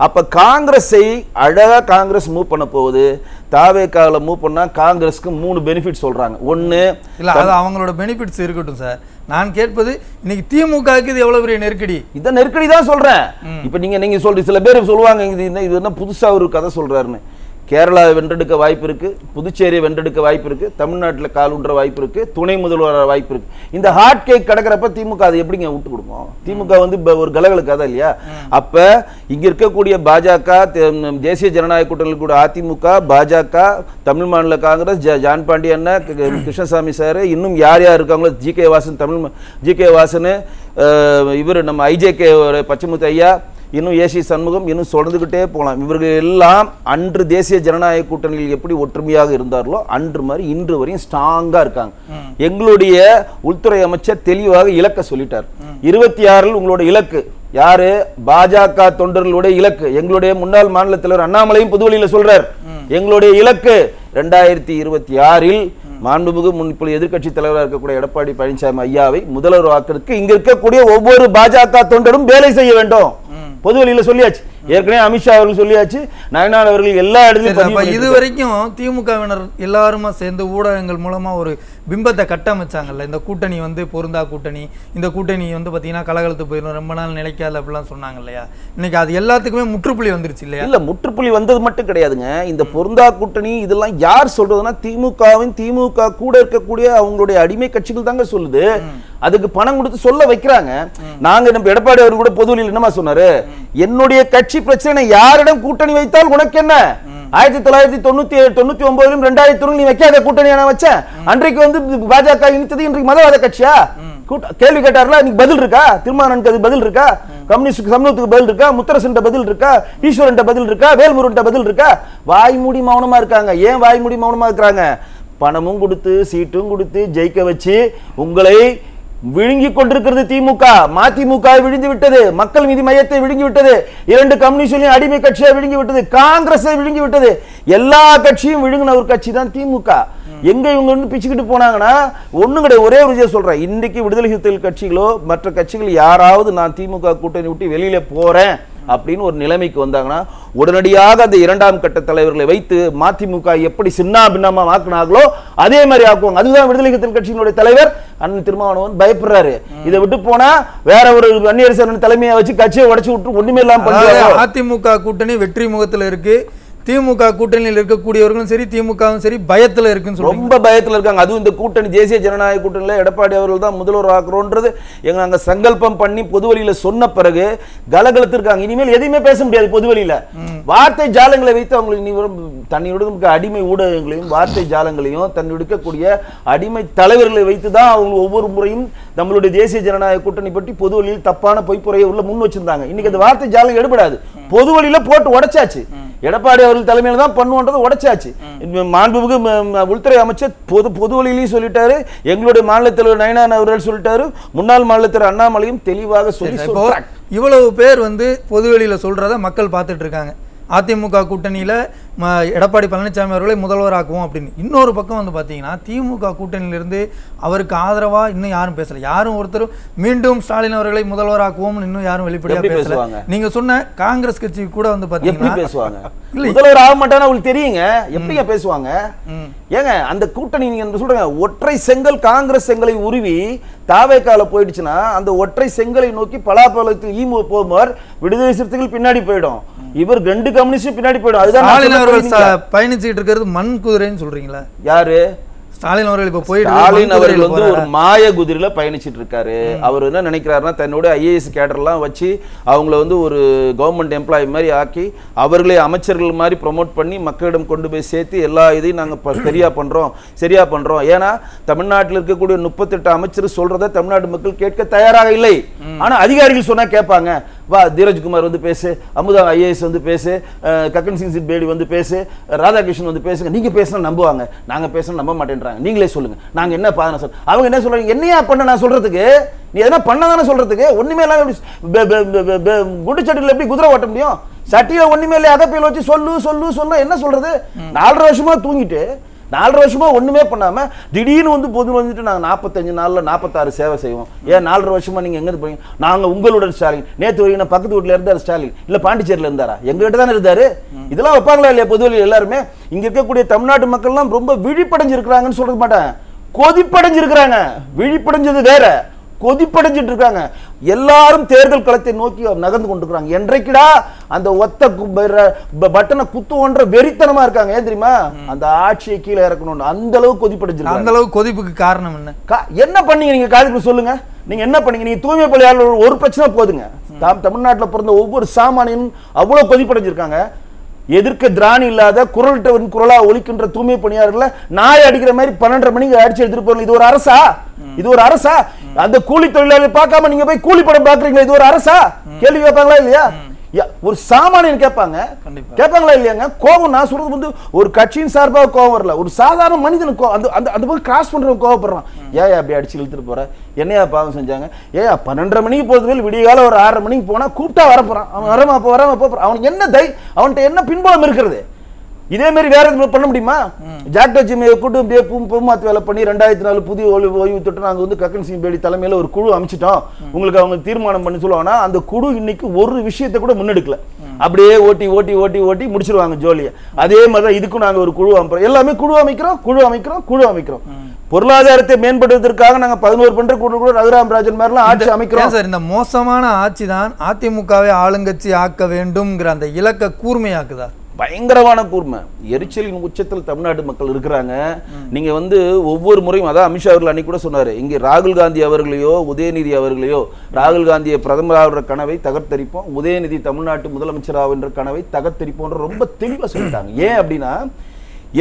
அப்ப காங்கிரஸை அழகா காங்கிரஸ் மூவ் பண்ண போகுது. தாவேக்கால மூவ் பண்ணா காங்கிரஸ்க்கு 3 பெனிஃபிட் சொல்றாங்க. ஒன்னு இல்ல, அது அவங்களோட பெனிஃபிட்ஸ் இருக்கட்டும் சார். நான் கேட்பது இன்னைக்கு திமுகவுக்கு இது எவ்வளவு பெரிய நெருக்கடி? இத நெருக்கடி தான் சொல்றேன். இப்ப நீங்க சொல்றீங்க, சில பேர் சொல்லுவாங்க இது என்ன புதுசா ஒரு கதை சொல்றாருன்னு. கேரளாவை வென்றெடுக்க வாய்ப்பு இருக்கு, புதுச்சேரியை வென்றெடுக்க வாய்ப்பு இருக்கு, தமிழ்நாட்டில் காலுன்ற வாய்ப்பு இருக்கு, துணை முதல்வர் வாய்ப்பு இருக்கு. இந்த ஹார்ட் கேக் கிடக்கிறப்ப திமுக அதை எப்படிங்க விட்டு கொடுக்கும்? திமுக வந்து ஒரு கலகல கதை இல்லையா? அப்ப இங்க இருக்கக்கூடிய பாஜக, தேசிய ஜனநாயக கூட்டணியில் கூட அதிமுக, பாஜக, தமிழ் மாநில காங்கிரஸ், ஜான் பாண்டியன், கிருஷ்ணசாமி சார், இன்னும் யார் இருக்காங்களோ, ஜி.கே. வாசன், இவர் நம்ம ஐஜேகே பச்சைமுத்து ஐயா, இன்னும் ஏசி சண்முகம், இன்னும் தொடர்ந்துகிட்டே போகலாம். இவர்கள் எல்லாம் அன்று தேசிய ஜனநாயக கூட்டணியில் எப்படி ஒற்றுமையாக இருந்தார்களோ அன்று மாதிரி இன்று வரையும் ஸ்ட்ராங்கா இருக்காங்க. எங்களுடைய உள்துறை அமைச்சர் தெளிவாக இலக்க சொல்லிட்டார். 26 உங்களோட இலக்கு யாரு? பாஜக தொண்டர்களுடைய இலக்கு. எங்களுடைய முன்னாள் மாநில தலைவர் அண்ணாமலையும் பொதுவெளியில சொல்றார், எங்களுடைய இலக்கு 2026 மாண்புமிகு இப்பொழுது எதிர்கட்சி தலைவராக இருக்கக்கூடிய எடப்பாடி பழனிசாமி ஐயாவை முதல்வர் ஆக்கிறதுக்கு இங்க இருக்கக்கூடிய ஒவ்வொரு பாஜக தொண்டரும் வேலை செய்ய வேண்டும். பொது வழியில சொல்லியாச்சு. ஏற்கனவே அமித்ஷா அவர்கள் சொல்லியாச்சு, நயனார் அவர்கள் எல்லா இடத்துலயும். இது வரைக்கும் திமுகவினர் எல்லாருமா சேர்ந்து ஊடகங்கள் மூலமா ஒரு பிம்பத்தை கட்டமைச்சாங்கல்ல, இந்த கூட்டணி வந்து பொருந்தா கூட்டணி, இந்த கூட்டணி வந்து பாத்தீங்கன்னா கலகலத்து போயிடும், ரொம்ப நாள் நிலைக்காது அப்படிலாம் சொன்னாங்க இல்லையா? இன்னைக்கு அது எல்லாத்துக்குமே முற்றுப்புள்ளி வந்துருச்சு இல்லையா? இல்ல, முற்றுப்புள்ளி வந்தது மட்டும் கிடையாதுங்க. இந்த பொருந்தா கூட்டணி இதெல்லாம் யார் சொல்றதுன்னா திமுக கூட இருக்கக்கூடிய அவங்களுடைய அடிமை கட்சிகள் தாங்க சொல்லுது. அதுக்கு பணம் கொடுத்து சொல்ல வைக்கிறாங்க. நாங்க நம்ம எடப்பாடி அவர் கூட பொதுவெளியில் என்னமா சொன்னாரு, என்னுடைய கட்சி பிரச்சனை யாரிடம் கூட்டணி வைத்தால் உனக்கு என்ன? 1999 2001 நீ வைக்காத கூட்டணி நான் வச்சேன். அன்றைக்கு வந்து பாஜக இணைத்தது, இன்றைக்கு மதவாத கட்சியா? கேள்வி கேட்டார்ல, இன்னைக்கு பதில் இருக்கா? திருமாவளவனுக்கு அது பதில் இருக்கா? கம்யூனிஸ்ட் சமூகத்துக்கு பதில் இருக்கா? முத்தரசன் பதில் இருக்கா? ஈஸ்வரன் பதில் இருக்கா? வேல்முருகன் பதில் இருக்கா? வாய்மூடி மௌனமா இருக்காங்க. ஏன் வாய்மூடி மௌனமா இருக்கிறாங்க? பணமும் கொடுத்து சீட்டும் கொடுத்து ஜெயிக்க வச்சு உங்களை விழுங்கி கொண்டிருக்கிறது திமுக. மதிமுக விழுங்கி விட்டது, மக்கள் நீதி மையத்தை விழுங்கி விட்டது, 2 கம்யூனிஸ்ட் அடிமை கட்சியை விழுங்கி விட்டது, காங்கிரஸை விழுங்கி விட்டது. எல்லா கட்சியும் விழுங்கின ஒரு கட்சி தான் திமுக. எங்க இவங்க வந்து பிச்சுக்கிட்டு போனாங்கன்னா ஒண்ணும் கிடையாது. ஒரே ஒரு விஷயம் சொல்றேன், இன்னைக்கு விடுதலை சிறுத்தைகள் கட்சிகளோ மற்ற கட்சிகள் யாராவது நான் திமுக கூட்டணி விட்டு வெளியில போறேன் அப்படின்னு ஒரு நிலைமைக்கு வந்தாங்கன்னா உடனடியாக அந்த 2ஆம் கட்ட தலைவர்களை வைத்து மதிமுக எப்படி சின்ன பின்னமா ஆக்குனாங்களோ அதே மாதிரி ஆக்குவாங்க. அதுதான் விடுதலை சிறுத்தைகள் கட்சியினுடைய தலைவர் அண்ணன் திருமாவளவன் பயப்படுறாரு. இதை விட்டு போனா வேற ஒரு அந்நியரசன் தலைமையை வச்சு கட்சியை உடைச்சு விட்டு ஒண்ணுமே இல்லாம பண்ணுவாங்க. அதிமுக கூட்டணி வெற்றி முகத்துல இருக்கு. திமுக கூட்டணியில் இருக்கக்கூடியவர்களும் சரி, திமுகவும் சரி பயத்துல இருக்குன்னு ரொம்ப பயத்துல இருக்காங்க. அதுவும் இந்த கூட்டணி தேசிய ஜனநாயக கூட்டணியில எடப்பாடி அவர்கள் தான் முதல்வர் ஆக்குறோன்றது எங்க நாங்க சங்கல்பம் பண்ணி பொதுவெளியில சொன்ன பிறகு கலகலத்து இருக்காங்க. இனிமேல் எதையுமே பேச முடியாது. பொதுவெளியில வார்த்தை ஜாலங்களை வைத்து அவங்களுக்கு தன்னுடைய அடிமை ஊடகங்களையும் வார்த்தை ஜாலங்களையும் தன்னுடைய அடிமை தலைவர்களை வைத்துதான் அவங்க ஒவ்வொரு முறையும் நம்மளுடைய தேசிய ஜனநாயக கூட்டணி பற்றி பொதுவெளியில் தப்பான பொய்ப்புரையை உள்ள முன் வச்சிருந்தாங்க. இன்னைக்கு அந்த வார்த்தை ஜாலம் எடுபடாது. பொதுவெளியில போட்டு உடைச்சாச்சு. எடப்பாடி அவர்கள் தலைமையில தான் பண்ணுவோன்றதை உடைச்சாச்சு. மாண்புமிகு உள்துறை அமைச்சர் பொது வழியிலையும் சொல்லிட்டாரு, எங்களுடைய மாநில தலைவர் நயனார் அவர்கள் சொல்லிட்டாரு, முன்னாள் மாநில தலைவர் அண்ணாமலையும் தெளிவாக சொல்லி. இவ்வளவு பேர் வந்து பொதுவெளியில சொல்றத மக்கள் பார்த்துட்டு இருக்காங்க. அதிமுக கூட்டணியில் எடப்பாடி பழனிசாமி அவர்களை முதல்வராக்குவோம் அப்படின்னு. இன்னொரு பக்கம் வந்து பார்த்தீங்கன்னா திமுக கூட்டணியிலிருந்து அவருக்கு ஆதரவாக இன்னும் யாரும் பேசலை. யாரும் ஒருத்தரும் மீண்டும் ஸ்டாலின் அவர்களை முதல்வராக்குவோம்னு இன்னும் யாரும் வெளிப்படையாக பேசல. நீங்க சொன்ன காங்கிரஸ் கட்சி கூட வந்து பார்த்தீங்கன்னா பேசுவாங்க, முதல்வர் ஆக மாட்டான்னு அவங்களுக்கு தெரியுங்க, எப்படிங்க பேசுவாங்க? ஏங்க அந்த கூட்டணி நீங்க சொல்றீங்க ஒற்றை செங்கல் காங்கிரஸ் செங்கலை உருவி தாவேக்கால போயிடுச்சுன்னா அந்த ஒற்றை செங்கலை நோக்கி பலாப்பழத்தில் ஈமு போகுமார் விடுதலை சிறுத்தைகள் பின்னாடி போயிடும், இவர் 2 கம்யூனிஸ்ட் பின்னாடி போயிடும். அதுதான் பயணிச்சுட்டு இருக்கிறது மண் குதிரைன்னு சொல்றீங்களா? யாரு? ஸ்டாலின் அவர்கள் இப்ப போயிட்டு ஸ்டாலின் அவர்கள் வந்து ஒரு மாய குதிரையில பயணிச்சிட்டு இருக்காரு. அவர் என்ன நினைக்கிறாருன்னா தன்னோட ஐஏஎஸ் கேடர்லாம் வச்சு அவங்கள வந்து ஒரு கவர்மெண்ட் எம்ப்ளாயி மாதிரி ஆக்கி அவர்களே அமைச்சர்கள் மாதிரி ப்ரொமோட் பண்ணி மக்களிடம் கொண்டு போய் சேர்த்து எல்லா இதையும் நாங்கள் சரியா பண்றோம். ஏன்னா தமிழ்நாட்டில் இருக்கக்கூடிய 38 அமைச்சர் சொல்றதை தமிழ்நாட்டு மக்கள் கேட்க தயாராக இல்லை. ஆனா அதிகாரிகள் சொன்னா கேட்பாங்க. வா தீரஜ்குமார் வந்து பேசு, அமுதா ஐஏஎஸ் வந்து பேசு, கக்கன் சிங் சிட் வந்து பேசு, ராதாகிருஷ்ணன் வந்து பேசுங்க. நீங்க பேசினா நம்புவாங்க, நாங்க பேசினா நம்ப மாட்டேன்றாங்க. நீங்களே சொல்லுங்க, நாங்க என்ன பாதனை சொல்ல? அவங்க என்ன சொல்றாங்க? என்னையா பண்ண நான் சொல்றதுக்கு? நீ எதனா பண்ணதானே சொல்றதுக்கு? ஒண்ணுமே இல்லாம குண்டுச்சட்டியில் எப்படி குதிரை ஓட்ட முடியும்? சட்டியில ஒண்ணுமே இல்லை, அகப்பையில் வச்சு சொல்லு என்ன சொல்றது? 4.5 வருஷமா தூங்கிட்டு 4 வருஷமா ஒண்ணுமே பண்ணாம திடீர்னு வந்து பொது வந்துட்டு நாங்க 45 நாள்ல 46 சேவை செய்வோம். ஏன் 4 வருஷமா நீங்க எங்க போறீங்க? நாங்க உங்களுடன் ஸ்டாலின். நேத்து வரைக்கும் பக்கத்து வீட்டுல இருந்தாரு ஸ்டாலின், இல்ல பாண்டிச்சேரியில இருந்தாரா? எங்க கிட்ட தானே இருந்தாரு. இதெல்லாம் வைப்பாங்களா இல்லையா பொதுவெளியில்? எல்லாருமே இங்க இருக்கக்கூடிய தமிழ்நாட்டு மக்கள் எல்லாம் ரொம்ப விழிப்படைஞ்சிருக்கிறாங்கன்னு சொல்றது மாட்டேன், கொதிப்படைஞ்சிருக்கிறாங்க. விழிப்படைஞ்சது வேற, கொதிப்படைஞ்சிட்டு இருக்காங்க. எல்லாரும் தேர்தல் களத்தை நோக்கி நகர்ந்து கொண்டிருக்காங்க. என்றைக்குடா அந்த ஒத்த பட்டனை குத்துவோன்ற வெறித்தனமா இருக்காங்க. ஏன் தெரியுமா? அந்த ஆட்சியை கீழே இறக்கணும். அந்த அளவு கொதிப்படைஞ்சிருக்காங்க. அந்த அளவு கொதிப்புக்கு காரணம் என்ன பண்ணீங்க நீங்க? காதுக்கு சொல்லுங்க, நீங்க என்ன பண்ணீங்க? நீங்க தூய்மை பணியாளர் ஒரு பிரச்சனை போதுங்க. தமிழ்நாட்டில் பிறந்த ஒவ்வொரு சாமானியனும் அவ்வளவு கொதிப்படைஞ்சிருக்காங்க. எதிர்க்க திராணி இல்லாத குரல்கிட்ட குரலா ஒலிக்கின்ற தூய்மை பணியாளர்களை நாய் அடிக்கிற மாதிரி 12:30 மணிக்கு அடிச்சு எடுத்துட்டு போறீங்க. இது ஒரு அரசா? இது ஒரு அரசா? அந்த கூலி தொழிலாளர் பார்க்காம நீங்க போய் கூலி படம் பாக்குறீங்களா? இது ஒரு அரசா? கேள்வி கேட்பாங்களா இல்லையா? ஒரு சாமானியன் கேட்பாங்களா இல்லையாங்க? கோபம் நான் சொல்றது வந்து ஒரு கட்சியின் சார்பாக கோபம் வரல, ஒரு சாதாரண மனிதனுக்கு அந்த போய் கிராஸ் பண்றவங்க கோபப்படுறான். ஏன் அப்படி அடிச்சு இழுத்துட்டு போற? என்னையா பாவம் செஞ்சாங்க? 12:30 மணிக்கு போறது விடிய காலம் ஒரு 6:30 மணிக்கு போனா கூப்பிட்டா வரப்போறான். அவன் வராம போறான். அவனுக்கு என்ன அவன்கிட்ட என்ன பின்புலம் இருக்கிறது? இதே மாதிரி வேற எதுவும் பண்ண முடியுமா? ஜாக்டோ ஜிம்மையை கூட்டு பூமாத்து வேலை பண்ணி 2004 புதிய ஓய்வு திட்டம் நாங்க வந்து கக்கன் சிங் பேடி தலைமையில ஒரு குழு அமைச்சிட்டோம், உங்களுக்கு அவங்க தீர்மானம் பண்ணி சொல்லுவாங்கன்னா அந்த குழு இன்னைக்கு ஒரு விஷயத்தை கூட முன்னெடுக்கல. அப்படியே ஓட்டி முடிச்சிருவாங்க ஜோலியை. அதே மாதிரிதான் இதுக்கும் நாங்க ஒரு குழு அமைப்போம். எல்லாமே குழு அமைக்கிறோம். பொருளாதாரத்தை மேம்படுவதற்காக நாங்க 11 பண்ற குழு ரகுராம் ராஜன் மாதிரிலாம் ஆட்சி அமைக்கிறோம். சார், இந்த மோசமான ஆட்சி தான் அதிமுகவை ஆளுங்கட்சி ஆக்க வேண்டும்ங்கிற அந்த இலக்க கூர்மையாக்குதா? பயங்கரமான கூர்மை, எரிச்சலின் உச்சத்தில் தமிழ்நாட்டு மக்கள் இருக்கிறாங்க. நீங்க வந்து ஒவ்வொரு முறையும், அதான் அமித்ஷா அவர்கள் அன்னைக்கு கூட சொன்னாரு, இங்கே ராகுல் காந்தி அவர்களையோ உதயநிதி அவர்களையோ, ராகுல் காந்தியை பிரதமராகிற கனவை தகர்த்தரிப்போம், உதயநிதி தமிழ்நாட்டு முதலமைச்சராகின்ற கனவை தகர்த்தரிப்போம் ரொம்ப தெளிவா சொல்லிட்டாங்க. ஏன் அப்படின்னா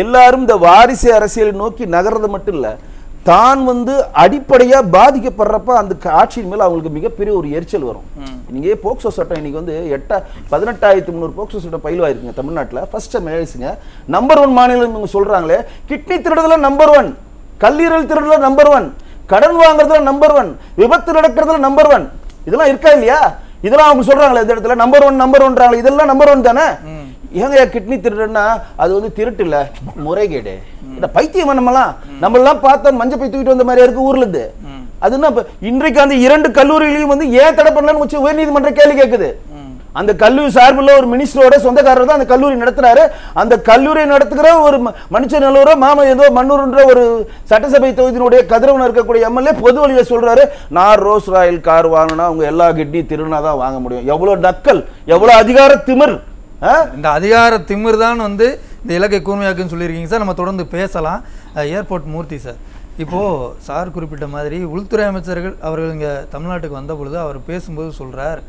எல்லாரும் இந்த வாரிசு அரசியலை நோக்கி நகர்றது மட்டும் இல்ல, தான் வந்து அடிப்படையா பாதிக்கப்படுறப்ப அந்த ஆட்சியின் மேல அவங்களுக்கு மிகப்பெரிய ஒரு எரிச்சல் வரும். நீங்க போக்சோ சட்டம் இன்னைக்கு வந்து 18,300 போக்சோ சட்டம் பயிலுவாயிருக்குங்க தமிழ்நாட்டில். ஃபர்ஸ்ட் மேலேசுங்க நம்பர் 1 மாநிலம் சொல்றாங்களே. கிட்னி திருடுறதுல நம்பர் 1, கல்லீரல் திருடுறதுல நம்பர் 1, கடன் வாங்குறதுல நம்பர் 1, விபத்து நடக்கிறதுல நம்பர் 1. இதெல்லாம் இருக்கா இல்லையா? இதெல்லாம் அவங்க சொல்றாங்களே இந்த இடத்துல நம்பர் 1 இதெல்லாம் நம்பர் 1 தானே. ஏங்க கிட்னி திருடுன்னா அது வந்து திருட்டு இல்ல, முறைகேடு. இந்த பைத்தியம் நம்மளாம் பார்த்தா மஞ்சள் பை தூக்கிட்டு வந்த மாதிரி இருக்கு ஊர்ல இருந்து. அதுன்னா இன்றைக்கு அந்த 2 கல்லூரிகளையும் வந்து ஏன் தடை பண்ணலன்னு உயர்நீதிமன்ற கேள்வி கேட்குது. அந்த கல்லூரி சார்பில் ஒரு மினிஸ்டரோட சொந்தக்காரர் தான் அந்த கல்லூரி நடத்துறாரு. அந்த கல்லூரியை நடத்துகிற ஒரு மனுஷநல்லூரோ ஏதோ மன்னூர்ன்ற ஒரு சட்டசபை தொகுதியினுடைய கதிரவன் இருக்கக்கூடிய எம்எல்ஏ பொது வழியில சொல்றாரு, நான் ரோஸ் ராயல் கார் வாங்கினா அவங்க எல்லா கிட்னி திருநாதான் வாங்க முடியும். எவ்வளவு நக்கல், எவ்வளவு அதிகார திமிர். இந்த அதிகார திமிர் தான் வந்து இந்த இலக்கை கூர்மையாக்குன்னு சொல்லியிருக்கீங்க சார். நம்ம தொடர்ந்து பேசலாம். ஏர்போர்ட் மூர்த்தி சார், இப்போது சார் குறிப்பிட்ட மாதிரி உள்துறை அமைச்சர்கள் அவர்கள் இங்கே தமிழ்நாட்டுக்கு வந்த பொழுது அவர் பேசும்போது சொல்கிறார்,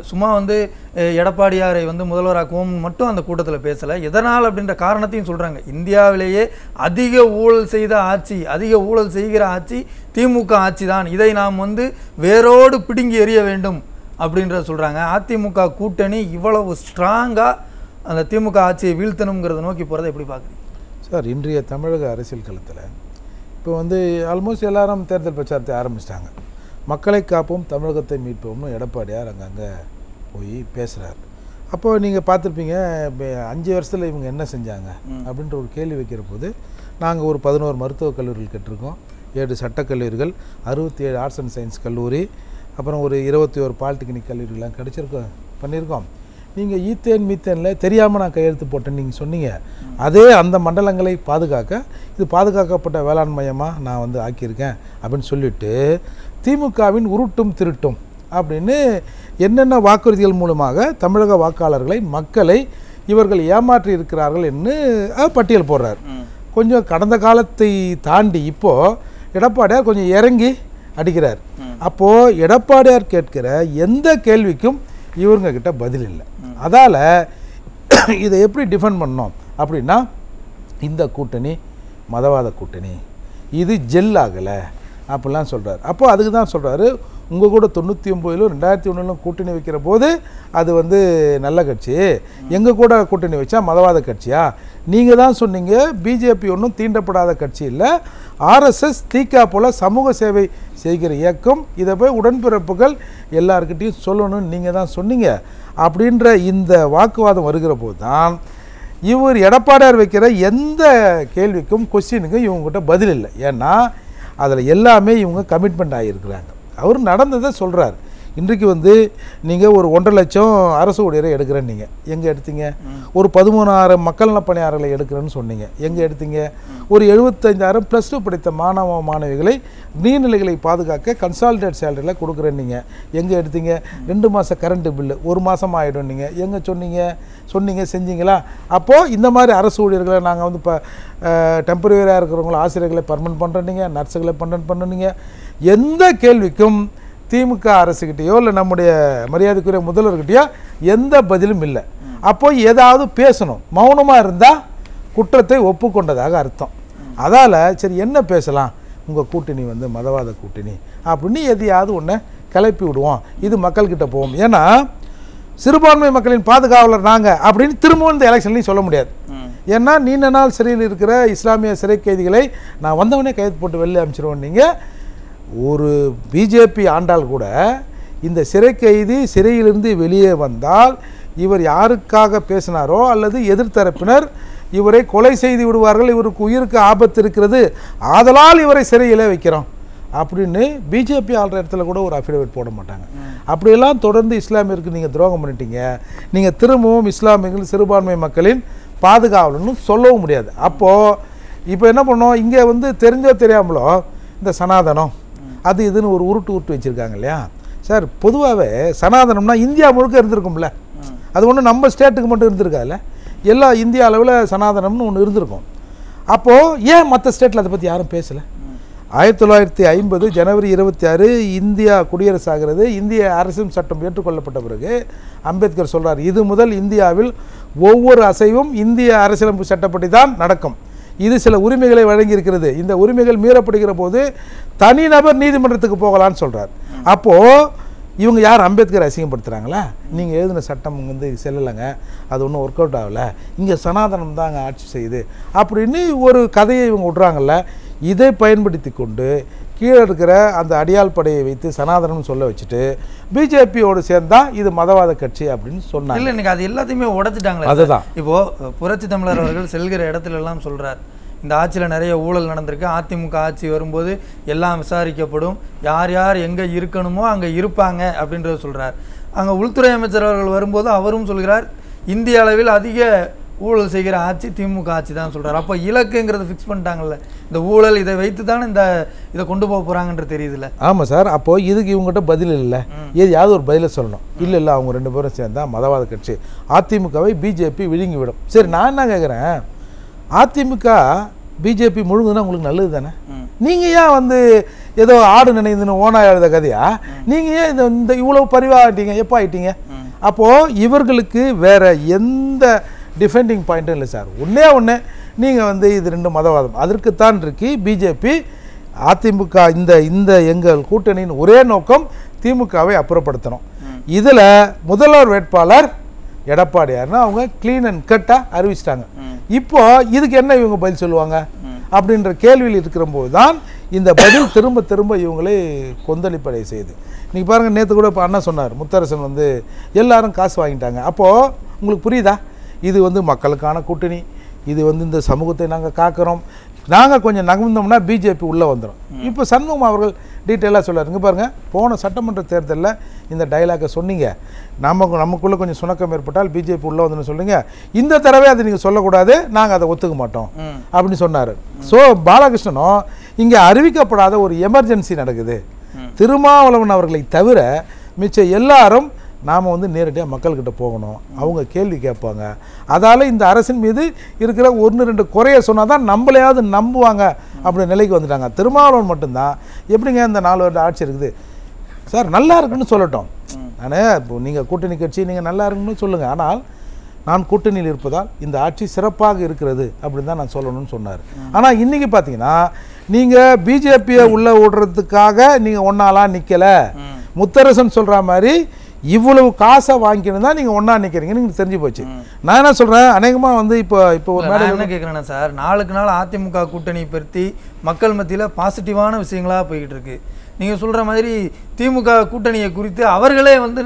சும்மா வந்து எடப்பாடியாரை வந்து முதல்வராக்குவோம் மட்டும் அந்த கூட்டத்தில் பேசலை, எதனால் அப்படின்ற காரணத்தையும் சொல்கிறாங்க. இந்தியாவிலேயே அதிக ஊழல் செய்த ஆட்சி, அதிக ஊழல் செய்கிற ஆட்சி திமுக ஆட்சி தான், இதை நாம் வந்து வேரோடு பிடுங்கி எறிய வேண்டும் அப்படின்றத சொல்கிறாங்க. அதிமுக கூட்டணி இவ்வளவு ஸ்ட்ராங்காக அந்த திமுக ஆட்சியை வீழ்த்தணுங்கிறத நோக்கி போகிறத எப்படி பார்க்குறீங்க சார்? இன்றைய தமிழக அரசியல் களத்தில் இப்போ வந்து ஆல்மோஸ்ட் எல்லாரும் தேர்தல் பிரச்சாரத்தை ஆரம்பிச்சிட்டாங்க. மக்களை காப்போம் தமிழகத்தை மீட்போம்னு எடப்பாடியார் அங்கங்கே போய் பேசுகிறார். அப்போது நீங்கள் பார்த்துருப்பீங்க 5 வருஷத்தில் இவங்க என்ன செஞ்சாங்க அப்படின்ற ஒரு கேள்வி வைக்கிற போது நாங்கள் ஒரு 11 மருத்துவக் கல்லூரிகள் கட்டிருக்கோம், 7 சட்டக்கல்லூரிகள், 67 ஆர்ட்ஸ் அண்ட் சயின்ஸ் கல்லூரி, அப்புறம் ஒரு 21 பாலிடெக்னிக் கல்லூரிகள்லாம் பண்ணியிருக்கோம். நீங்கள் ஈத்தேன் மீத்தேனில் தெரியாமல் நான் கையெழுத்து போட்டேன்னு நீங்கள் சொன்னீங்க. அதே அந்த மண்டலங்களை பாதுகாக்க இது பாதுகாக்கப்பட்ட வேளாண் மையமாக நான் வந்து ஆக்கியிருக்கேன் அப்படின்னு சொல்லிட்டு திமுகவின் உருட்டும் திருட்டும் அப்படின்னு என்னென்ன வாக்குறுதிகள் மூலமாக தமிழக வாக்காளர்களை மக்களை இவர்கள் ஏமாற்றி இருக்கிறார்கள் என்று பட்டியல் போடுறார். கொஞ்சம் கடந்த காலத்தை தாண்டி இப்போது எடப்பாடியார் கொஞ்சம் இறங்கி அடிக்கிறார். அப்போது எடப்பாடியார் கேட்கிற எந்த கேள்விக்கும் இவங்க கிட்ட பதில் இல்லை. அதால் இதை எப்படி டிஃபெண்ட் பண்ணோம் அப்படின்னா, இந்த கூட்டணி மதவாத கூட்டணி, இது ஜெல் ஆகலை அப்படிலாம் சொல்கிறார். அப்போ அதுக்கு தான் சொல்கிறாரு, உங்கள் கூட 99 2001 கூட்டணி வைக்கிற போது அது வந்து நல்ல கட்சி, எங்கள் கூட கூட்டணி வச்சா மதவாத கட்சியா? நீங்கள் தான் சொன்னீங்க பிஜேபி ஒன்றும் தீண்டப்படாத கட்சி இல்லை, ஆர்எஸ்எஸ் தீக்கா போல் சமூக சேவை செய்கிற இயக்கம், இதை போய் உடன்பிறப்புகள் எல்லாருக்கிட்டையும் சொல்லணும்னு நீங்கள் தான் சொன்னீங்க. அப்படின்ற இந்த வாக்குவாதம் வருகிற போது தான் இவர் எடப்பாடியார் வைக்கிற எந்த கேள்விக்கும் கொஸ்டினுக்கும் இவங்ககிட்ட பதில் இல்லை. ஏன்னா அதில் எல்லாமே இவங்க கமிட்மெண்ட் ஆகியிருக்கிறாங்க. அவர் நடந்ததை சொல்கிறார். இன்றைக்கு வந்து நீங்கள் ஒரு 1.5 லட்சம் அரசு ஊழியரை எடுக்கிறேன்னு நீங்கள் எங்கே எடுத்தீங்க? ஒரு 13,000 மக்கள் நல பணியாளர்களை எடுக்கிறேன்னு சொன்னீங்க, எங்கே எடுத்தீங்க? ஒரு 75,000 +2 படித்த மாணவ மாணவிகளை நீர்நிலைகளை பாதுகாக்க கன்சால்டேட் சேலரியில் கொடுக்குறேன்னு நீங்கள் எங்கே எடுத்தீங்க? 2 மாத கரண்ட்டு பில்லு 1 மாதம் ஆகிடும் நீங்கள் எங்கே சொன்னீங்க செஞ்சீங்களா? அப்போது இந்த மாதிரி அரசு ஊழியர்களை நாங்கள் வந்து இப்போ டெம்பரரியாக இருக்கிறவங்கள ஆசிரியர்களை பர்மனெண்ட் பண்ணுறீங்க, நர்ஸுகளை பண்ணுனீங்க. எந்த கேள்விக்கும் திமுக அரசுக்கிட்டேயோ இல்லை நம்முடைய மரியாதைக்குரிய முதல்வர்கிட்டயோ எந்த பதிலும் இல்லை. அப்போ ஏதாவது பேசணும், மௌனமாக இருந்தால் குற்றத்தை ஒப்புக்கொண்டதாக அர்த்தம். அதால் சரி என்ன பேசலாம், உங்கள் கூட்டணி வந்து மதவாத கூட்டணி அப்படின்னு எதையாவது ஒன்று கிளப்பி விடுவோம், இது மக்கள்கிட்ட போவோம். ஏன்னா சிறுபான்மை மக்களின் பாதுகாவலர் நாங்கள் அப்படின்னு திரும்பவும் இந்த எலெக்ஷன்லையும் சொல்ல முடியாது. ஏன்னா நீண்ட நாள் சிறையில் இருக்கிற இஸ்லாமிய சிறை கைதிகளை நான் வந்தவனே கைது போட்டு வெளியே அனுப்பிச்சிடுவோம். நீங்கள் ஒரு பிஜேபி ஆண்டால் கூட இந்த சிறை கைதி சிறையிலிருந்து வெளியே வந்தால் இவர் யாருக்காக பேசினாரோ அல்லது எதிர்த்தரப்பினர் இவரை கொலை செய்து விடுவார்கள், இவருக்கு உயிருக்கு ஆபத்து இருக்கிறது, ஆதலால் இவரை சிறையில் வைக்கிறோம் அப்படின்னு பிஜேபி ஆள்ற இடத்துல கூட ஒரு அஃபிடவிட் போட மாட்டாங்க. அப்படியெல்லாம் தொடர்ந்து இஸ்லாமியருக்கு நீங்கள் துரோகம் பண்ணிட்டீங்க, நீங்கள் திரும்பவும் இஸ்லாமியர்கள் சிறுபான்மை மக்களின் பாதுகாவலன்னு சொல்லவும் முடியாது. அப்போது இப்போ என்ன பண்ணோம், இங்கே வந்து தெரிஞ்சோ தெரியாமலோ இந்த சனாதனம் அது இதுன்னு ஒரு உருட்டு வச்சுருக்காங்க இல்லையா சார்? பொதுவாகவே சனாதனம்னா இந்தியா முழுக்க இருந்திருக்கும்ல, அது ஒன்று நம்ம ஸ்டேட்டுக்கு மட்டும் இருந்திருக்காதுல்ல, எல்லா இந்தியா அளவில் சனாதனம்னு ஒன்று இருந்திருக்கும். அப்போது ஏன் மற்ற ஸ்டேட்டில் அதை பற்றி யாரும் பேசலை? 1950 ஜனவரி 26 இந்தியா குடியரசு ஆகிறது. இந்திய அரசியல் சட்டம் ஏற்றுக்கொள்ளப்பட்ட பிறகு அம்பேத்கர் சொல்கிறார், இது முதல் இந்தியாவில் ஒவ்வொரு அசைவும் இந்திய அரசியலமைப்பு சட்டப்படி தான் நடக்கும், இது சில உரிமைகளை வழங்கியிருக்கிறது, இந்த உரிமைகள் மீறப்படுகிற போது தனிநபர் நீதிமன்றத்துக்கு போகலான்னு சொல்கிறார். அப்போது இவங்க யார் அம்பேத்கர் அசிங்கப்படுத்துகிறாங்களா? நீங்கள் எழுதின சட்டம் வந்து செல்லலைங்க, அது ஒன்றும் ஒர்க் அவுட் ஆகலை, இங்கே சனாதனம் தாங்க ஆட்சி செய்யுது அப்படின்னு ஒரு கதையை இவங்க விட்றாங்கல்ல. இதை பயன்படுத்தி கொண்டு கீழே இருக்கிற அந்த அடியாள் படையை வைத்து சனாதனம் சொல்ல வச்சுட்டு பிஜேபியோடு சேர்ந்தா இது மதவாத கட்சி அப்படின்னு சொன்னாங்க. இல்லை, இன்னைக்கு அது எல்லாத்தையுமே உடைச்சிட்டாங்களே. அதுதான் இப்போது புரட்சி தமிழர் அவர்கள் செல்கிற இடத்துல எல்லாம் சொல்கிறார், இந்த ஆட்சியில் நிறைய ஊழல் நடந்திருக்கு, அதிமுக ஆட்சி வரும்போது எல்லாம் விசாரிக்கப்படும், யார் யார் எங்கே இருக்கணுமோ அங்கே இருப்பாங்க அப்படின்றத சொல்கிறார். அங்கே உள்துறை அமைச்சர் அவர்கள் வரும்போது அவரும் சொல்கிறார், இந்திய அளவில் அதிக ஊழல் செய்கிற ஆட்சி திமுக ஆட்சி தான் சொல்கிறார். அப்போ இலக்குங்கிறத ஃபிக்ஸ் பண்ணிட்டாங்கல்ல, இந்த ஊழல் இதை வைத்து தானே இதை கொண்டு போக போகிறாங்கன்ற தெரியுதுல்ல. ஆமாம் சார். அப்போது இதுக்கு இவங்ககிட்ட பதில் இல்லை, ஏதாவது ஒரு பதிலை சொல்லணும். இல்லை அவங்க 2 பேரும் சேர்ந்தா மதவாத கட்சி, அதிமுகவை பிஜேபி விழுங்கி விடும். சரி, நான் என்ன கேட்குறேன், அதிமுக பிஜேபி முழுங்குதுன்னா உங்களுக்கு நல்லது தானே? நீங்கள் ஏன் வந்து ஏதோ ஆடு நினைந்துன்னு ஓனா எழுத கதையா? நீங்கள் ஏன் இந்த இவ்வளோ பரிவாகிட்டீங்க, எப்போ ஆகிட்டீங்க? அப்போது இவர்களுக்கு வேறு எந்த டிஃபெண்டிங் பாயிண்ட்டும் இல்லை சார். ஒன்று நீங்கள் வந்து இது 2 மதவாதம், அதற்குத்தான் இருக்கு பிஜேபி அதிமுக இந்த எங்கள் கூட்டணியின் ஒரே நோக்கம் திமுகவை அப்புறப்படுத்தணும். இதில் முதல்வர் வேட்பாளர் எடப்பாடியார்னு அவங்க க்ளீன் அண்ட் கட்டாக அறிவிச்சிட்டாங்க. இப்போ இதுக்கு என்ன இவங்க பதில் சொல்லுவாங்க அப்படின்ற கேள்வியில் இருக்கிற போது தான் இந்த பதில் திரும்ப திரும்ப இவங்களே கொந்தளிப்படை செய்யுது. நீங்கள் பாருங்கள், நேற்று கூட இப்போ அண்ணா சொன்னார், முத்தரசன் வந்து எல்லாரும் காசு வாங்கிட்டாங்க. அப்போது உங்களுக்கு புரியுதா, இது வந்து மக்களுக்கான கூட்டணி, இது வந்து இந்த சமூகத்தை நாங்கள் காக்கிறோம், நாங்கள் கொஞ்சம் நகர்ந்தோம்னா பிஜேபி உள்ளே வந்துடும். இப்போ சண்முகம் அவர்கள் டீட்டெயிலாக சொல்லார். இங்கே பாருங்கள், போன சட்டமன்ற தேர்தலில் இந்த டைலாக்கை சொன்னீங்க, நமக்குள்ளே கொஞ்சம் சுணக்கம் ஏற்பட்டால் பிஜேபி உள்ளே வந்துன்னு சொல்லுங்க, இந்த தடவை அதை நீங்கள் சொல்லக்கூடாது, நாங்கள் அதை ஒத்துக்க மாட்டோம் அப்படின்னு சொன்னார். ஸோ பாலகிருஷ்ணனும் இங்கே அறிவிக்கப்படாத ஒரு எமர்ஜென்சி நடக்குது. திருமாவளவன் அவர்களை தவிர மிச்ச எல்லாரும் நாம் வந்து நேரடியாக மக்கள்கிட்ட போகணும், அவங்க கேள்வி கேட்பாங்க. அதால் இந்த அரசின் மீது இருக்கிற 1-2 குறைய சொன்னால் தான் நம்மளையாவது நம்புவாங்க அப்படி நிலைக்கு வந்துட்டாங்க. திருமாவளவன் மட்டும்தான் எப்படிங்க இந்த 4 வருட ஆட்சி இருக்குது சார், நல்லா இருக்குன்னு சொல்லட்டும். நான் இப்போ நீங்கள் கூட்டணி கட்சி நீங்கள் நல்லா இருக்குன்னு சொல்லுங்கள், ஆனால் நான் கூட்டணியில் இருப்பதால் இந்த ஆட்சி சிறப்பாக இருக்கிறது அப்படின்னு தான் நான் சொல்லணும்னு சொன்னார். ஆனால் இன்றைக்கி பார்த்தீங்கன்னா நீங்கள் பிஜேபியை உள்ளே விடுறதுக்காக நீங்கள் ஒன்றாலாம் நிற்கலை, முத்தரசன் சொல்கிற மாதிரி இவ்வளவு காசை வாங்கிக்கணும் தான் நீங்கள் ஒன்றா நிற்கிறீங்கன்னு நீங்கள் தெரிஞ்சு போச்சு. நான் என்ன சொல்கிறேன், அநேகமாக வந்து இப்போ ஒரு மேடம் என்ன கேட்குறேன்னா சார், நாளுக்கு நாள் அதிமுக கூட்டணி பற்றி மக்கள் மத்தியில் பாசிட்டிவான விஷயங்களாக போய்கிட்டு இருக்கு. நீங்கள் சொல்கிற மாதிரி திமுக கூட்டணியை குறித்து அவர்களே வந்து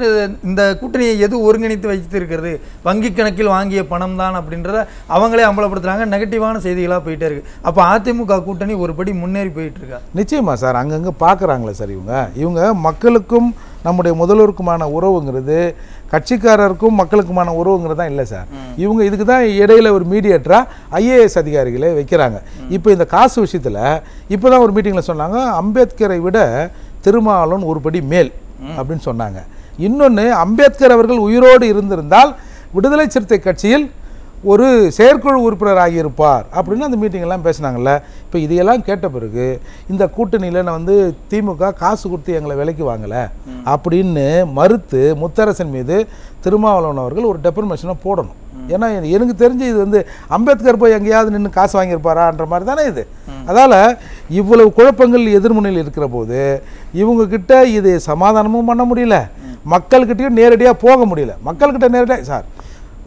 இந்த கூட்டணியை எது ஒருங்கிணைத்து வைத்திருக்கிறது, வங்கி கணக்கில் வாங்கிய பணம் தான் அப்படின்றத அவங்களே அம்பலப்படுத்துகிறாங்க. நெகட்டிவான செய்திகளாக போயிட்டே இருக்குது. அப்போ அதிமுக கூட்டணி ஒரு படி முன்னேறி போயிட்டு இருக்கா? நிச்சயமா சார், அங்கங்கே பார்க்குறாங்களே சார், இவங்க மக்களுக்கும் நம்முடைய முதல்வருக்குமான உறவுங்கிறது கட்சிக்காரருக்கும் மக்களுக்குமான உறவுங்கிறது தான் இல்லை சார். இவங்க இதுக்கு தான் இடையில ஒரு மீடியேட்டராக ஐஏஎஸ் அதிகாரிகளை வைக்கிறாங்க. இப்போ இந்த காசு விஷயத்தில் இப்போ தான் ஒரு மீட்டிங்கில் சொன்னாங்க, அம்பேத்கரை விட திருமாவளவன் ஒரு படி மேல் அப்படின்னு சொன்னாங்க. இன்னொன்று, அம்பேத்கர் அவர்கள் உயிரோடு இருந்திருந்தால் விடுதலை சிறுத்தை கட்சியில் ஒரு செயற்குழு உறுப்பினர் ஆகியிருப்பார் அப்படின்னு அந்த மீட்டிங்கெல்லாம் பேசினாங்கல்ல. இப்போ இதையெல்லாம் கேட்ட பிறகு இந்த கூட்டணியில் நான் வந்து திமுக காசு கொடுத்து எங்களை விலைக்கு வாங்கலை அப்படின்னு மறுத்து முத்தரசன் மீது திருமாவளவன் அவர்கள் ஒரு டெபர்மேஷனை போடணும். ஏன்னா எனக்கு தெரிஞ்சு இது வந்து அம்பேத்கர் போய் எங்கேயாவது நின்று காசு வாங்கியிருப்பாரான்ற மாதிரி தானே இது. அதால் இவ்வளவு குழப்பங்கள் எதிர்முனையில் இருக்கிற போது இவங்கக்கிட்ட இது சமாதானமும் பண்ண முடியல, மக்கள்கிட்டையும் நேரடியாக போக முடியல. மக்கள்கிட்ட நேரடியாக சார்,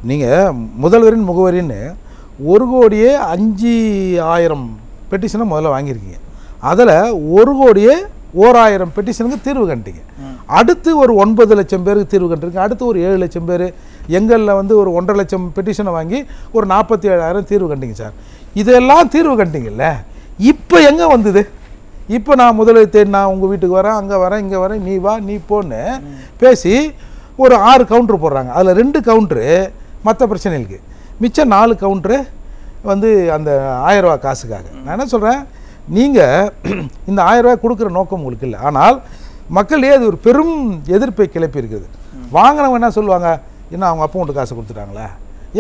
நீங்கள் முதல்வரின் முகவரின்னு 1,05,000 பெட்டிஷனை முதல்ல வாங்கியிருக்கீங்க. அதில் 1,01,000 பெட்டிஷனுக்கு தீர்வு கண்டிங்க. அடுத்து ஒரு 9 லட்சம் பேருக்கு தீர்வு கண்டிருக்கீங்க. அடுத்து ஒரு 7 லட்சம் பேர், எங்களில் வந்து ஒரு 1.5 லட்சம் பெட்டிஷனை வாங்கி ஒரு 47,000 தீர்வு கண்டிங்க சார். இதெல்லாம் தீர்வு கண்டிங்கல்ல, இப்போ எங்கே வந்தது? இப்போ நான் முதல்வர் தேடி நான் உங்கள் வீட்டுக்கு வரேன், அங்கே வரேன், இங்கே வரேன், நீ வா நீ போன்னு பேசி ஒரு 6 கவுண்ட்ரு போடுறாங்க. அதில் 2 கவுண்ட்ரு மற்ற பிரச்சனைகளுக்கு, மிச்சம் 4 கவுண்ட்ரு வந்து அந்த 1000 ரூபா காசுக்காக. நான் என்ன சொல்கிறேன், நீங்கள் இந்த 1000 ரூபாய் கொடுக்குற நோக்கம் உங்களுக்கு இல்லை, ஆனால் மக்களே அது ஒரு பெரும் எதிர்ப்பை கிளப்பி இருக்குது. வாங்கினவங்க என்ன சொல்லுவாங்க, என்ன அவங்க அப்பா கொண்டு காசு கொடுத்துட்டாங்களே,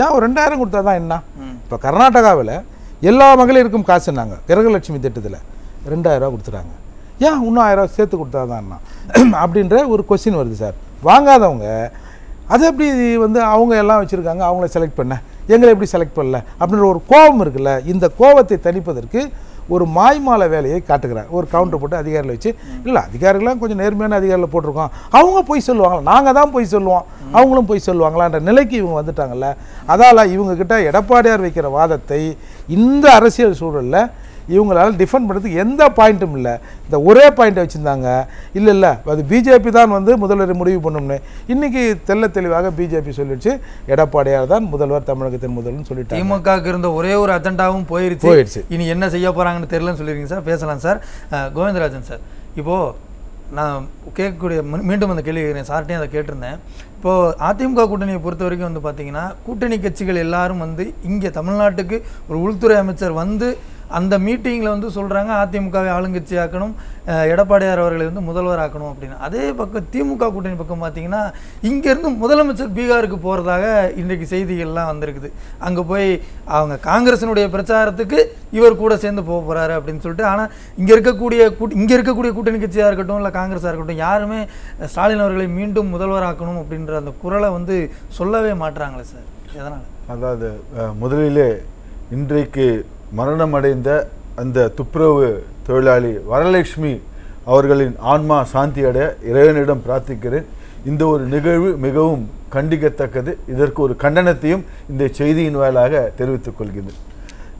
ஏன் ஒரு 2000 கொடுத்தா தான் என்ன? இப்போ கர்நாடகாவில் எல்லா மகளிருக்கும் காசுன்னாங்க, கிரகலட்சுமி திட்டத்தில் 2000 ரூபா கொடுத்துட்டாங்க, ஏன் இன்னும் 1000 ரூபா சேர்த்து கொடுத்தா தான் என்ன அப்படின்ற ஒரு கொஸ்டின் வருது சார். வாங்காதவங்க அது எப்படி வந்து அவங்க எல்லாம் வச்சுருக்காங்க, அவங்கள செலக்ட் பண்ண எங்களை எப்படி செலக்ட் பண்ணல அப்படின்ற ஒரு கோபம் இருக்குல்ல. இந்த கோபத்தை தணிப்பதற்கு ஒரு மாய்மால வேலையை காட்டுகிறார். ஒரு கவுண்டர் போட்டு அதிகாரிகளை வச்சு, இல்லை அதிகாரிகளாம் கொஞ்சம் நேர்மையான அதிகாரியில் போட்டிருக்கோம், அவங்க போய் சொல்லுவாங்களா, நாங்கள் தான் போய் சொல்லுவோம், அவங்களும் போய் சொல்லுவாங்களான்ற நிலைக்கு இவங்க வந்துட்டாங்கல்ல. அதால் இவங்கக்கிட்ட எடப்பாடியார் வைக்கிற வாதத்தை இந்த அரசியல் சூழலில் இவங்களால் டிஃபெண்ட் பண்ணுறதுக்கு எந்த பாயிண்ட்டும் இல்லை. இந்த ஒரே பாயிண்ட்டை வச்சுருந்தாங்க, இல்லை அது பிஜேபி தான் வந்து முதல்வர் முடிவு பண்ணணும்னு. இன்றைக்கி தெளிவாக பிஜேபி சொல்லிடுச்சு, எடப்பாடியார் தான் முதல்வர், தமிழகத்தின் முதல்வர்னு சொல்லிட்டாங்க. திமுகவுக்கு இருந்த ஒரே ஒரு அஜெண்டாவும் போயிடுச்சு. இனி என்ன செய்ய போகிறாங்கன்னு தெரியலன்னு சொல்லியிருக்கீங்க சார். பேசலாம் சார். கோவிந்தராஜன் சார், இப்போது நான் கேட்கக்கூடிய மீண்டும் அந்த கேள்வி கேட்குறேன், சார்ட்டையும் அதை கேட்டிருந்தேன். இப்போது அதிமுக கூட்டணியை பொறுத்த வரைக்கும் வந்து பார்த்திங்கன்னா, கூட்டணி கட்சிகள் எல்லாரும் வந்து இங்கே தமிழ்நாட்டுக்கு ஒரு உள்துறை அமைச்சர் வந்து அந்த மீட்டிங்கில் வந்து சொல்கிறாங்க அதிமுகவை ஆளுங்கட்சி ஆக்கணும், எடப்பாடியார் அவர்களை வந்து முதல்வர் ஆக்கணும் அப்படின்னு. அதே பக்கம் திமுக கூட்டணி பக்கம் பார்த்தீங்கன்னா, இங்கேருந்து முதலமைச்சர் பீகாருக்கு போகிறதாக இன்றைக்கு செய்திகள்லாம் வந்திருக்குது. அங்கே போய் அவங்க காங்கிரஸினுடைய பிரச்சாரத்துக்கு இவர் கூட சேர்ந்து போக போகிறாரு அப்படின்னு சொல்லிட்டு. ஆனால் இங்கே இருக்கக்கூடிய கூட்டணி கட்சியாக இருக்கட்டும், இல்லை காங்கிரஸாக இருக்கட்டும், யாருமே ஸ்டாலின் அவர்களை மீண்டும் முதல்வராக்கணும் அப்படின்ற அந்த குரலை வந்து சொல்லவே மாட்டுறாங்களே சார், எதனால்? அதாவது முதலிலே இன்றைக்கு மரணமடைந்த அந்த துப்புரவு தொழிலாளி வரலட்சுமி அவர்களின் ஆன்மா சாந்தி அடைய இறைவனிடம் பிரார்த்திக்கிறேன். இந்த ஒரு நிகழ்வு மிகவும் கண்டிக்கத்தக்கது. இதற்கு ஒரு கண்டனத்தையும் இந்த செய்தியின் வாயிலாக தெரிவித்துக் கொள்கிறேன்.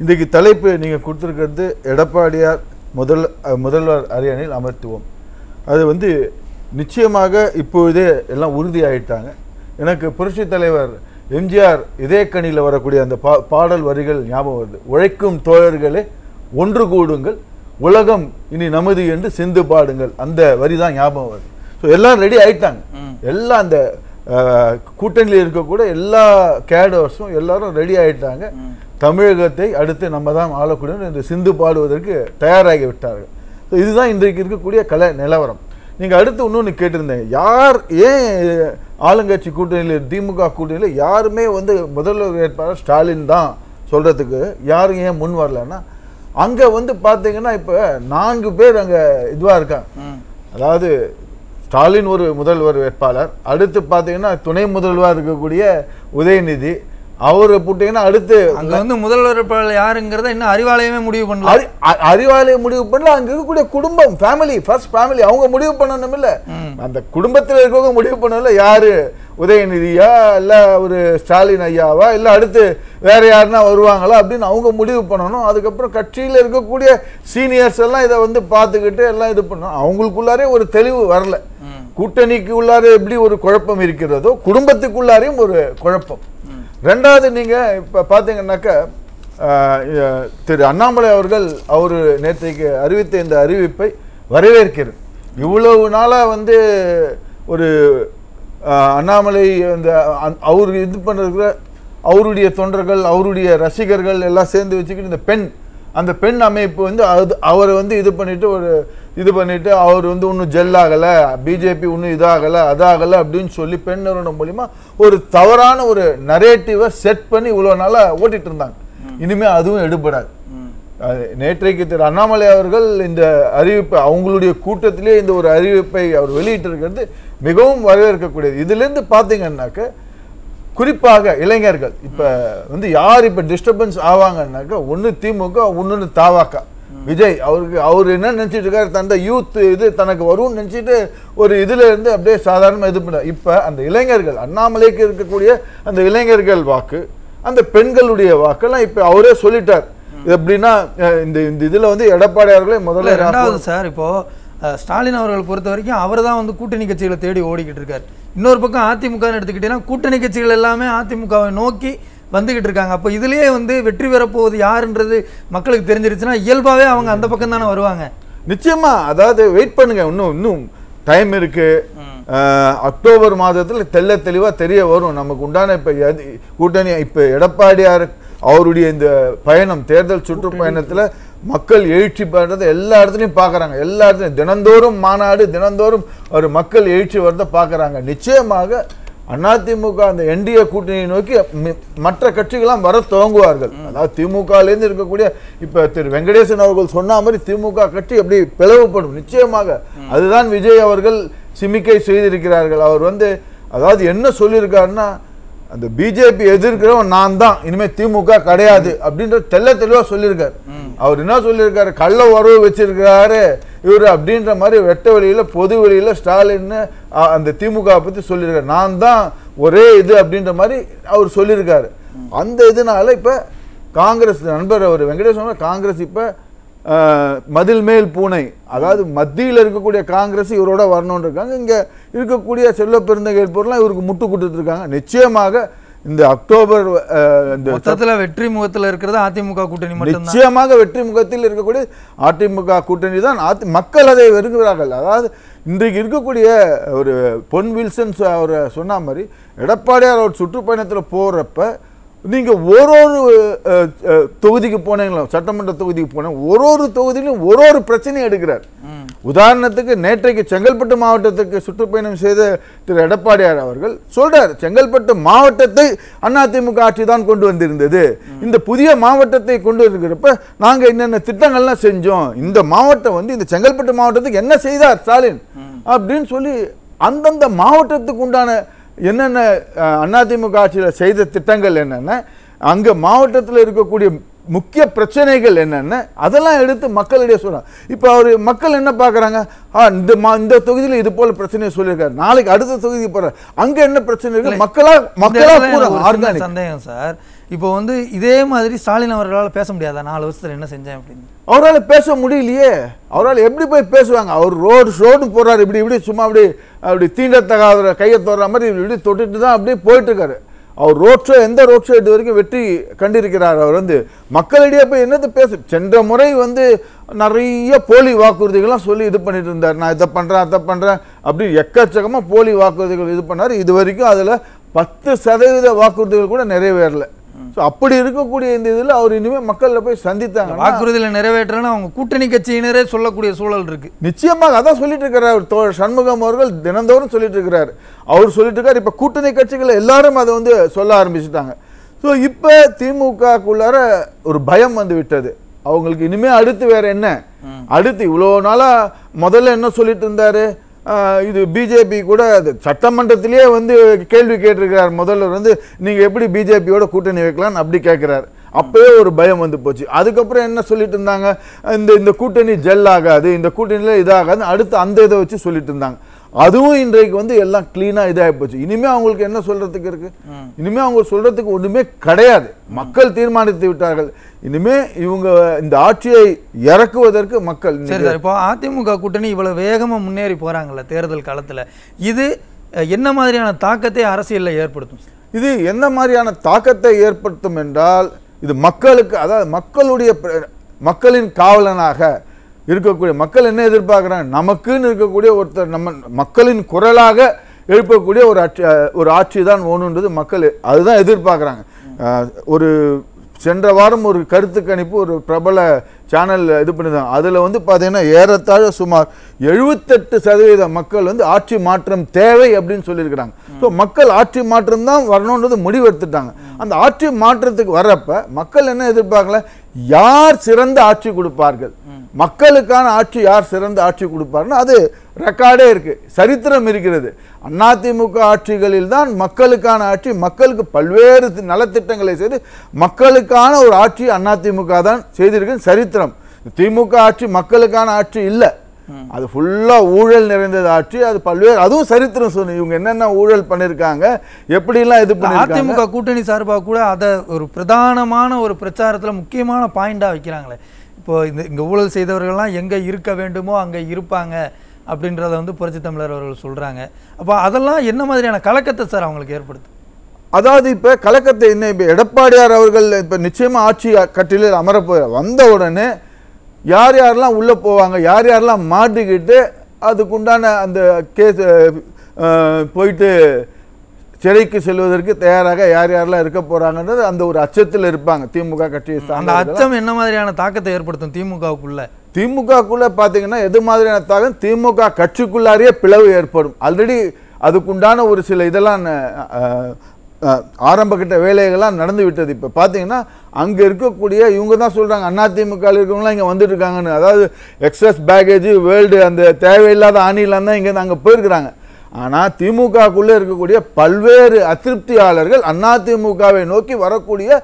இன்றைக்கு தலைப்பு நீங்கள் கொடுத்துருக்கிறது, எடப்பாடியார் முதல்வர் அரியணையில் அமர்த்துவோம். அது வந்து நிச்சயமாக இப்பொழுதே எல்லாம் உறுதியாயிட்டாங்க. எனக்கு புரட்சி தலைவர் எம்ஜிஆர் இதே கணியில் வரக்கூடிய அந்த பாடல் வரிகள் ஞாபகம் வருது. உழைக்கும் தோழர்களே ஒன்று கூடுங்கள், உலகம் இனி நமது என்று சிந்து பாடுங்கள். அந்த வரி தான் ஞாபகம் வருது. ஸோ எல்லாம் ரெடி ஆயிட்டாங்க. எல்லாம் அந்த கூட்டணியில் இருக்கக்கூட எல்லா கேடர்ஸும் எல்லாரும் ரெடி ஆயிட்டாங்க. தமிழகத்தை அடுத்து நம்ம தான் ஆளக்கூடிய இந்த சிந்து பாடுவதற்கு தயாராகி விட்டார்கள். ஸோ இதுதான் இன்றைக்கு இருக்கக்கூடிய கலை நிலவரம். நீங்கள் அடுத்து இன்னொன்று கேட்டிருந்தீங்க, யார் ஏன் ஆளுங்கட்சி கூட்டணியில் திமுக கூட்டணியில் யாருமே வந்து முதல்வர் வேட்பாளர் ஸ்டாலின் தான் சொல்கிறதுக்கு யாரும் ஏன் முன் வரலன்னா, அங்கே வந்து பார்த்தீங்கன்னா இப்போ 4 பேர் அங்கே இதுவாக இருக்காங்க. அதாவது ஸ்டாலின் ஒரு முதல்வர் வேட்பாளர், அடுத்து பார்த்தீங்கன்னா துணை முதல்வர் இருக்கக்கூடிய உதயநிதி, அவரை போட்டீங்கன்னா அடுத்து அங்க வந்து முதல்வர் வேட்பாளர் யாருங்கிறத இன்னும் அறிவாலயமே முடிவு பண்ணல. அறிவாலயம் முடிவு பண்ணல. அங்க இருக்கக்கூடிய குடும்பம், ஃபேமிலி, ஃபர்ஸ்ட் ஃபேமிலி, அவங்க முடிவு பண்ணணும். இல்ல அந்த குடும்பத்தில் இருக்கவங்க முடிவு பண்ணல யாரு உதயநிதியா இல்ல ஒரு ஸ்டாலின் ஐயாவா இல்ல அடுத்து வேற யாருன்னா வருவாங்களா அப்படின்னு அவங்க முடிவு பண்ணணும். அதுக்கப்புறம் கட்சியில் இருக்கக்கூடிய சீனியர்ஸ் எல்லாம் இதை வந்து பார்த்துக்கிட்டு எல்லாம் இது பண்ணணும். அவங்களுக்குள்ளாரே ஒரு தெளிவு வரல. கூட்டணிக்கு உள்ளாரே எப்படி ஒரு குழப்பம் இருக்கிறதோ குடும்பத்துக்குள்ளாரையும் ஒரு குழப்பம். ரெண்டாவது நீங்க இப்ப பாத்தீங்கன்னாக்கா திரு அண்ணாமலை அவர்கள் அவரு நேற்றைக்கு அறிவித்த இந்த அறிவிப்பை வரவேற்கிறேன். இவ்வளவு நாளா வந்து ஒரு அண்ணாமலை அந்த அவர் இது பண்ணுற அவருடைய தொண்டர்கள் அவருடைய ரசிகர்கள் எல்லாம் சேர்ந்து வச்சுக்கிட்டு இந்த அந்த பெண் அமைப்பு வந்து அவரை வந்து இது பண்ணிட்டு அவர் வந்து இன்னும் ஜெல் ஆகலை, பிஜேபி இன்னும் இதாகலை அதாகலை அப்படின்னு சொல்லி பெண் நிறுவனம் மூலிமா ஒரு தவறான ஒரு நரேட்டிவை செட் பண்ணி இவ்வளோ நாளாக ஓட்டிட்டு இருந்தாங்க. இனிமேல் அதுவும் எடுபடாது. நேற்றைக்கு திரு அண்ணாமலை அவர்கள் இந்த அறிவிப்பை அவங்களுடைய கூட்டத்திலே இந்த ஒரு அறிவிப்பை அவர் வெளியிட்டிருக்கிறது மிகவும் வரவேற்கக்கூடியது. இதுலேருந்து பார்த்தீங்கன்னாக்க குறிப்பாக இளைஞர்கள் இப்போ வந்து யார் இப்போ டிஸ்டர்பன்ஸ் ஆவாங்கன்னாக்கா ஒன்று திமுக இன்னொன்று தாவாக்கா. விஜய் அவர் என்ன நினச்சிட்டு இருக்காரு, தந்த யூத் இது தனக்கு வரும்னு நினச்சிட்டு ஒரு இதில் இருந்து அப்படியே சாதாரணமாக இது பண்ண. இப்போ அந்த இளைஞர்கள் அண்ணாமலைக்கு இருக்கக்கூடிய அந்த இளைஞர்கள் வாக்கு, அந்த பெண்களுடைய வாக்கெல்லாம் இப்போ அவரே சொல்லிட்டார். எப்படின்னா இந்த இதில் வந்து எடப்பாடி அவர்களே முதல்ல. ரெண்டாவது சார், இப்போ ஸ்டாலின் அவர்கள் பொறுத்த வரைக்கும் அவர் தான் வந்து கூட்டணி கட்சிகளை தேடி ஓடிக்கிட்டு இருக்காரு. இன்னொரு பக்கம் அதிமுக எடுத்துக்கிட்டீங்கன்னா கூட்டணி கட்சிகள் எல்லாமே அதிமுகவை நோக்கி வந்துகிட்டு இருக்காங்க. அப்போ இதுலயே வந்து வெற்றி பெறப்போவது யாருன்றது மக்களுக்கு தெரிஞ்சிருச்சுன்னா இயல்பாவே அவங்க அந்த பக்கம் தானே வருவாங்க. நிச்சயமா. அதாவது வெயிட் பண்ணுங்க, இன்னும் டைம் இருக்கு. அக்டோபர் மாதத்துல தெளிவா தெரிய வரும் நமக்கு உண்டான இப்ப கூட்டணி. இப்ப எடப்பாடியார் அவருடைய இந்த பயணம், தேர்தல் சுற்றுப்பயணத்துல மக்கள் எழுச்சி பண்றதை எல்லா இடத்துலையும் பார்க்குறாங்க. எல்லா இடத்துலையும் தினந்தோறும் மாநாடு, தினந்தோறும் ஒரு மக்கள் எழுச்சி வரதை பார்க்குறாங்க. நிச்சயமாக அதிமுக அந்த என்டிஏ கூட்டணியை நோக்கி மற்ற கட்சிகள்லாம் வர துவங்குவார்கள். அதாவது திமுகலேருந்து இருக்கக்கூடிய இப்போ திரு வெங்கடேசன் அவர்கள் சொன்ன மாதிரி திமுக கட்சி எப்படி பிளவுபடும் நிச்சயமாக. அதுதான் விஜய் அவர்கள் சிமிக்கை செய்திருக்கிறார்கள். அவர் வந்து அதாவது என்ன சொல்லியிருக்காருன்னா, அந்த பிஜேபி எதிர்க்கிறவன் நான் தான், இனிமேல் திமுக கிடையாது அப்படின்ற தெளிவாக சொல்லியிருக்காரு. அவர் என்ன சொல்லியிருக்காரு, கள்ள உறவு வச்சிருக்கிறாரு இவர் அப்படின்ற மாதிரி வெட்ட வெளியில பொது வெளியில ஸ்டாலின் அந்த திமுக பத்தி சொல்லியிருக்காரு. நான் தான் ஒரே இது அப்படின்ற மாதிரி அவர் சொல்லியிருக்காரு. அந்த இதனால இப்ப காங்கிரஸ் நண்பர் அவர் வெங்கடேஸ்வரன் காங்கிரஸ் இப்ப மதில் மேல் பூனை, அதாவது மத்தியில் இருக்கக்கூடிய காங்கிரஸ் இவரோட வரணும்னு இருக்காங்க. இங்க இருக்கக்கூடிய செல்வ பெருந்தகைகள் பொருளாம் இவருக்கு முட்டு கொடுத்துட்டு இருக்காங்க. நிச்சயமாக இந்த அக்டோபர் வெற்றி முகத்தில் இருக்கிறது அதிமுக கூட்டணி மட்டும். நிச்சயமாக வெற்றி முகத்தில் இருக்கக்கூடிய அதிமுக கூட்டணி தான். மக்கள் அதை விரும்புகிறார்கள். அதாவது இன்றைக்கு இருக்கக்கூடிய ஒரு பொன் வில்சன் அவர் சொன்ன மாதிரி எடப்பாடியார் அவர் சுற்றுப்பயணத்தில் போறப்ப நீங்க ஒரு தொகுதிக்கு போனீங்களா, சட்டமன்ற தொகுதிக்கு போன ஒரு தொகுதியிலும் ஒரு பிரச்சனையும் எடுக்கிறார். உதாரணத்துக்கு நேற்றைக்கு செங்கல்பட்டு மாவட்டத்துக்கு சுற்றுப்பயணம் செய்த திரு எடப்பாடியார் அவர்கள் சொல்றார், செங்கல்பட்டு மாவட்டத்தை அதிமுக ஆட்சி தான் கொண்டு வந்திருந்தது. இந்த புதிய மாவட்டத்தை கொண்டு இருக்கிறப்ப நாங்க என்னென்ன திட்டங்கள்லாம் செஞ்சோம், இந்த மாவட்டம் வந்து இந்த செங்கல்பட்டு மாவட்டத்துக்கு என்ன செய்தார் ஸ்டாலின் அப்படின்னு சொல்லி அந்தந்த மாவட்டத்துக்கு உண்டான என்னென்ன அதிமுக ஆட்சியில் செய்த திட்டங்கள் என்னென்ன, அங்க மாவட்டத்தில் இருக்கக்கூடிய முக்கிய பிரச்சனைகள் என்னென்ன அதெல்லாம் எடுத்து மக்களிடையே சொல்றாங்க. இப்போ அவர் மக்கள் என்ன பார்க்குறாங்க, இந்த தொகுதியில் இது போல பிரச்சனையை சொல்லியிருக்காரு, நாளைக்கு அடுத்த தொகுதிக்கு போறாரு, அங்க என்ன பிரச்சனை இருக்கு மக்களா சந்தேகம் சார். இப்போ வந்து இதே மாதிரி ஸ்டாலின் அவர்களால் பேச முடியாதா 4 வருஷத்துல என்ன செஞ்சேன் அப்படின்னு? அவரால் பேச முடியலையே. அவரால் எப்படி போய் பேசுவாங்க? அவர் ரோடு போறாரு, இப்படி சும்மா அப்படி தீண்டத்தகாத கையை தோற மாதிரி இப்படி தொட்டுட்டு தான் அப்படியே போயிட்டு இருக்காரு. அவர் எந்த ரோட் ஷோ இது வரைக்கும் வெற்றி கண்டிருக்கிறார். அவர் மக்களிடையே போய் என்னது சென்ற முறை நிறைய போலி வாக்குறுதிகள்லாம் சொல்லி இது பண்ணிட்டு இருந்தார். நான் இதை பண்றேன் அதை பண்றேன் அப்படி எக்கச்சக்கமா போலி வாக்குறுதிகள் இது பண்ணார். இது வரைக்கும் அதுல 10% வாக்குறுதிகள் கூட நிறைவேறல. அப்படி இருக்கக்கூடிய இந்த இதில் அவர் இனிமேல் மக்கள்ல போய் சந்தித்தாங்க. வாக்குறுதியில் நிறைவேற்றணும் அவங்க கூட்டணி கட்சியினரே சொல்லக்கூடிய சூழல் இருக்கு. நிச்சயமாக அதான் சொல்லிட்டு இருக்கிறார் சண்முகம் அவர்கள், தினந்தோறும் சொல்லிட்டு இருக்கிறார். அவர் சொல்லிட்டு இருக்காரு. இப்ப கூட்டணி கட்சிகள் எல்லாரும் அதை சொல்ல ஆரம்பிச்சுட்டாங்க. ஸோ இப்போ திமுகக்குள்ளார ஒரு பயம் வந்து விட்டது. அவங்களுக்கு இனிமே அடுத்து வேற என்ன, அடுத்து இவ்வளோ நாளா முதல்ல என்ன சொல்லிட்டு இருந்தாரு, இது பிஜேபி கூட சட்டமன்றத்திலேயே கேள்வி கேட்டிருக்கிறார். முதல்வர் நீங்க எப்படி பிஜேபியோட கூட்டணி வைக்கலாம் அப்படி கேட்கிறார். அப்பவே ஒரு பயம் வந்து போச்சு. அதுக்கப்புறம் என்ன சொல்லிட்டு இருந்தாங்க, இந்த கூட்டணி ஜெல் ஆகாது, இந்த கூட்டணியில இதாகாது, அடுத்து அந்த இதை வச்சு சொல்லிட்டு இருந்தாங்க. அதுவும் இன்றைக்கு எல்லாம் கிளீனா இதாகி போச்சு. இனிமே அவங்களுக்கு என்ன சொல்றதுக்கு இருக்கு? இனிமே அவங்க சொல்றதுக்கு ஒண்ணுமே கிடையாது. மக்கள் தீர்மானித்து விட்டார்கள். இனிமே இவங்க இந்த ஆட்சியை இறக்குவதற்கு மக்கள். சரி சார், இப்போ அதிமுக கூட்டணி இவ்வளவு வேகமா முன்னேறி போறாங்கல்ல தேர்தல் காலத்துல, இது என்ன மாதிரியான தாக்கத்தை அரசியல்ல ஏற்படுத்தும்? இது என்ன மாதிரியான தாக்கத்தை ஏற்படுத்தும் என்றால், இது மக்களுக்கு, அதாவது மக்களின் காவலனாக இருக்கக்கூடிய மக்கள் என்ன எதிர்பார்க்குறாங்க, நமக்குன்னு இருக்கக்கூடிய ஒருத்தர், நம்ம மக்களின் குரலாக எழுப்பக்கூடிய ஒரு ஆட்சி தான் வேணுன்றது மக்கள் அதுதான் எதிர்பார்க்குறாங்க. ஒரு சென்ற வாரம் ஒரு கருத்து கணிப்பு ஒரு பிரபல சேனல் இது பண்ணிருந்தாங்க. அதில் பார்த்தீங்கன்னா ஏறத்தாழ சுமார் 78% மக்கள் ஆட்சி மாற்றம் தேவை அப்படின்னு சொல்லியிருக்கிறாங்க. ஸோ மக்கள் ஆட்சி மாற்றம் தான் வரணுன்றது முடிவு எடுத்துட்டாங்க. அந்த ஆட்சி மாற்றத்துக்கு வர்றப்ப மக்கள் என்ன எதிர்பார்க்கல, யார் சிறந்த ஆட்சி கொடுப்பார்கள், மக்களுக்கான ஆட்சி யார் சிறந்த ஆட்சி கொடுப்பார்னு அது ரெக்கார்டே இருக்கு, சரித்திரம் இருக்கிறது. அதிமுக ஆட்சிகளில் தான் மக்களுக்கான ஆட்சி, மக்களுக்கு பல்வேறு நலத்திட்டங்களை செய்து மக்களுக்கான ஒரு ஆட்சி அதிமுக தான் செய்திருக்கு, சரித்திரம். திமுக ஆட்சி மக்களுக்கான ஆட்சி இல்லை, அது ஃபுல்லா ஊழல் நிறைந்தது ஆட்சி. அது பல்வேறு, அதுவும் சரித்திரம் சொல்லு, இவங்க என்னென்ன ஊழல் பண்ணிருக்காங்க, எப்படிலாம் இது பண்ணிருக்காங்க. அதிமுக கூட்டணி சார்பாக கூட அதை ஒரு பிரதானமான ஒரு பிரச்சாரத்துல முக்கியமான பாயிண்டா வைக்கிறாங்களே. இப்போ இங்க ஊழல் செய்தவர்கள்லாம் எங்க இருக்க வேண்டுமோ அங்க இருப்பாங்க அப்படின்றத புரட்சி தமிழர் அவர்கள் சொல்றாங்க. அப்போ அதெல்லாம் என்ன மாதிரியான கலக்கத்தை சார் அவங்களுக்கு ஏற்படுத்தும்? அதாவது இப்ப கலக்கத்தை என்ன, இப்ப எடப்பாடியார் அவர்கள் இப்ப நிச்சயமா ஆட்சி கட்டிலில் அமரப்போ வந்த உடனே யார் யாரெல்லாம் உள்ள போவாங்க, யார் யாரெல்லாம் மாட்டிக்கிட்டு அதுக்குண்டான அந்த கேஸ் போயிட்டு சிறைக்கு செல்வதற்கு தயாராக யார் யாரெல்லாம் இருக்க போறாங்கன்றது அந்த ஒரு அச்சத்தில் இருப்பாங்க திமுக கட்சியை. அந்த அச்சம் என்ன மாதிரியான தாக்கத்தை ஏற்படுத்தும் திமுகவுக்குள்ள? திமுகக்குள்ள பாத்தீங்கன்னா எது மாதிரியான தாக்கம், திமுக கட்சிக்குள்ளாரியே பிளவு ஏற்படும். ஆல்ரெடி அதுக்குண்டான ஒரு சில இதெல்லாம் ஆரம்ப கட்ட வேலைகள்லாம் நடந்து விட்டது. இப்போ பார்த்தீங்கன்னா அங்கே இருக்கக்கூடிய இவங்க தான் சொல்கிறாங்க, அதிமுக இருக்கவங்களாம் இங்கே வந்துட்டு இருக்காங்கன்னு. அதாவது எக்ஸஸ் பேகேஜ் வேர்ல்டு அந்த தேவையில்லாத ஆணிலாம் தான் இங்கே அங்கே போயிருக்கிறாங்க. ஆனால் திமுகக்குள்ளே இருக்கக்கூடிய பல்வேறு அதிருப்தியாளர்கள் அதிமுகவை நோக்கி வரக்கூடிய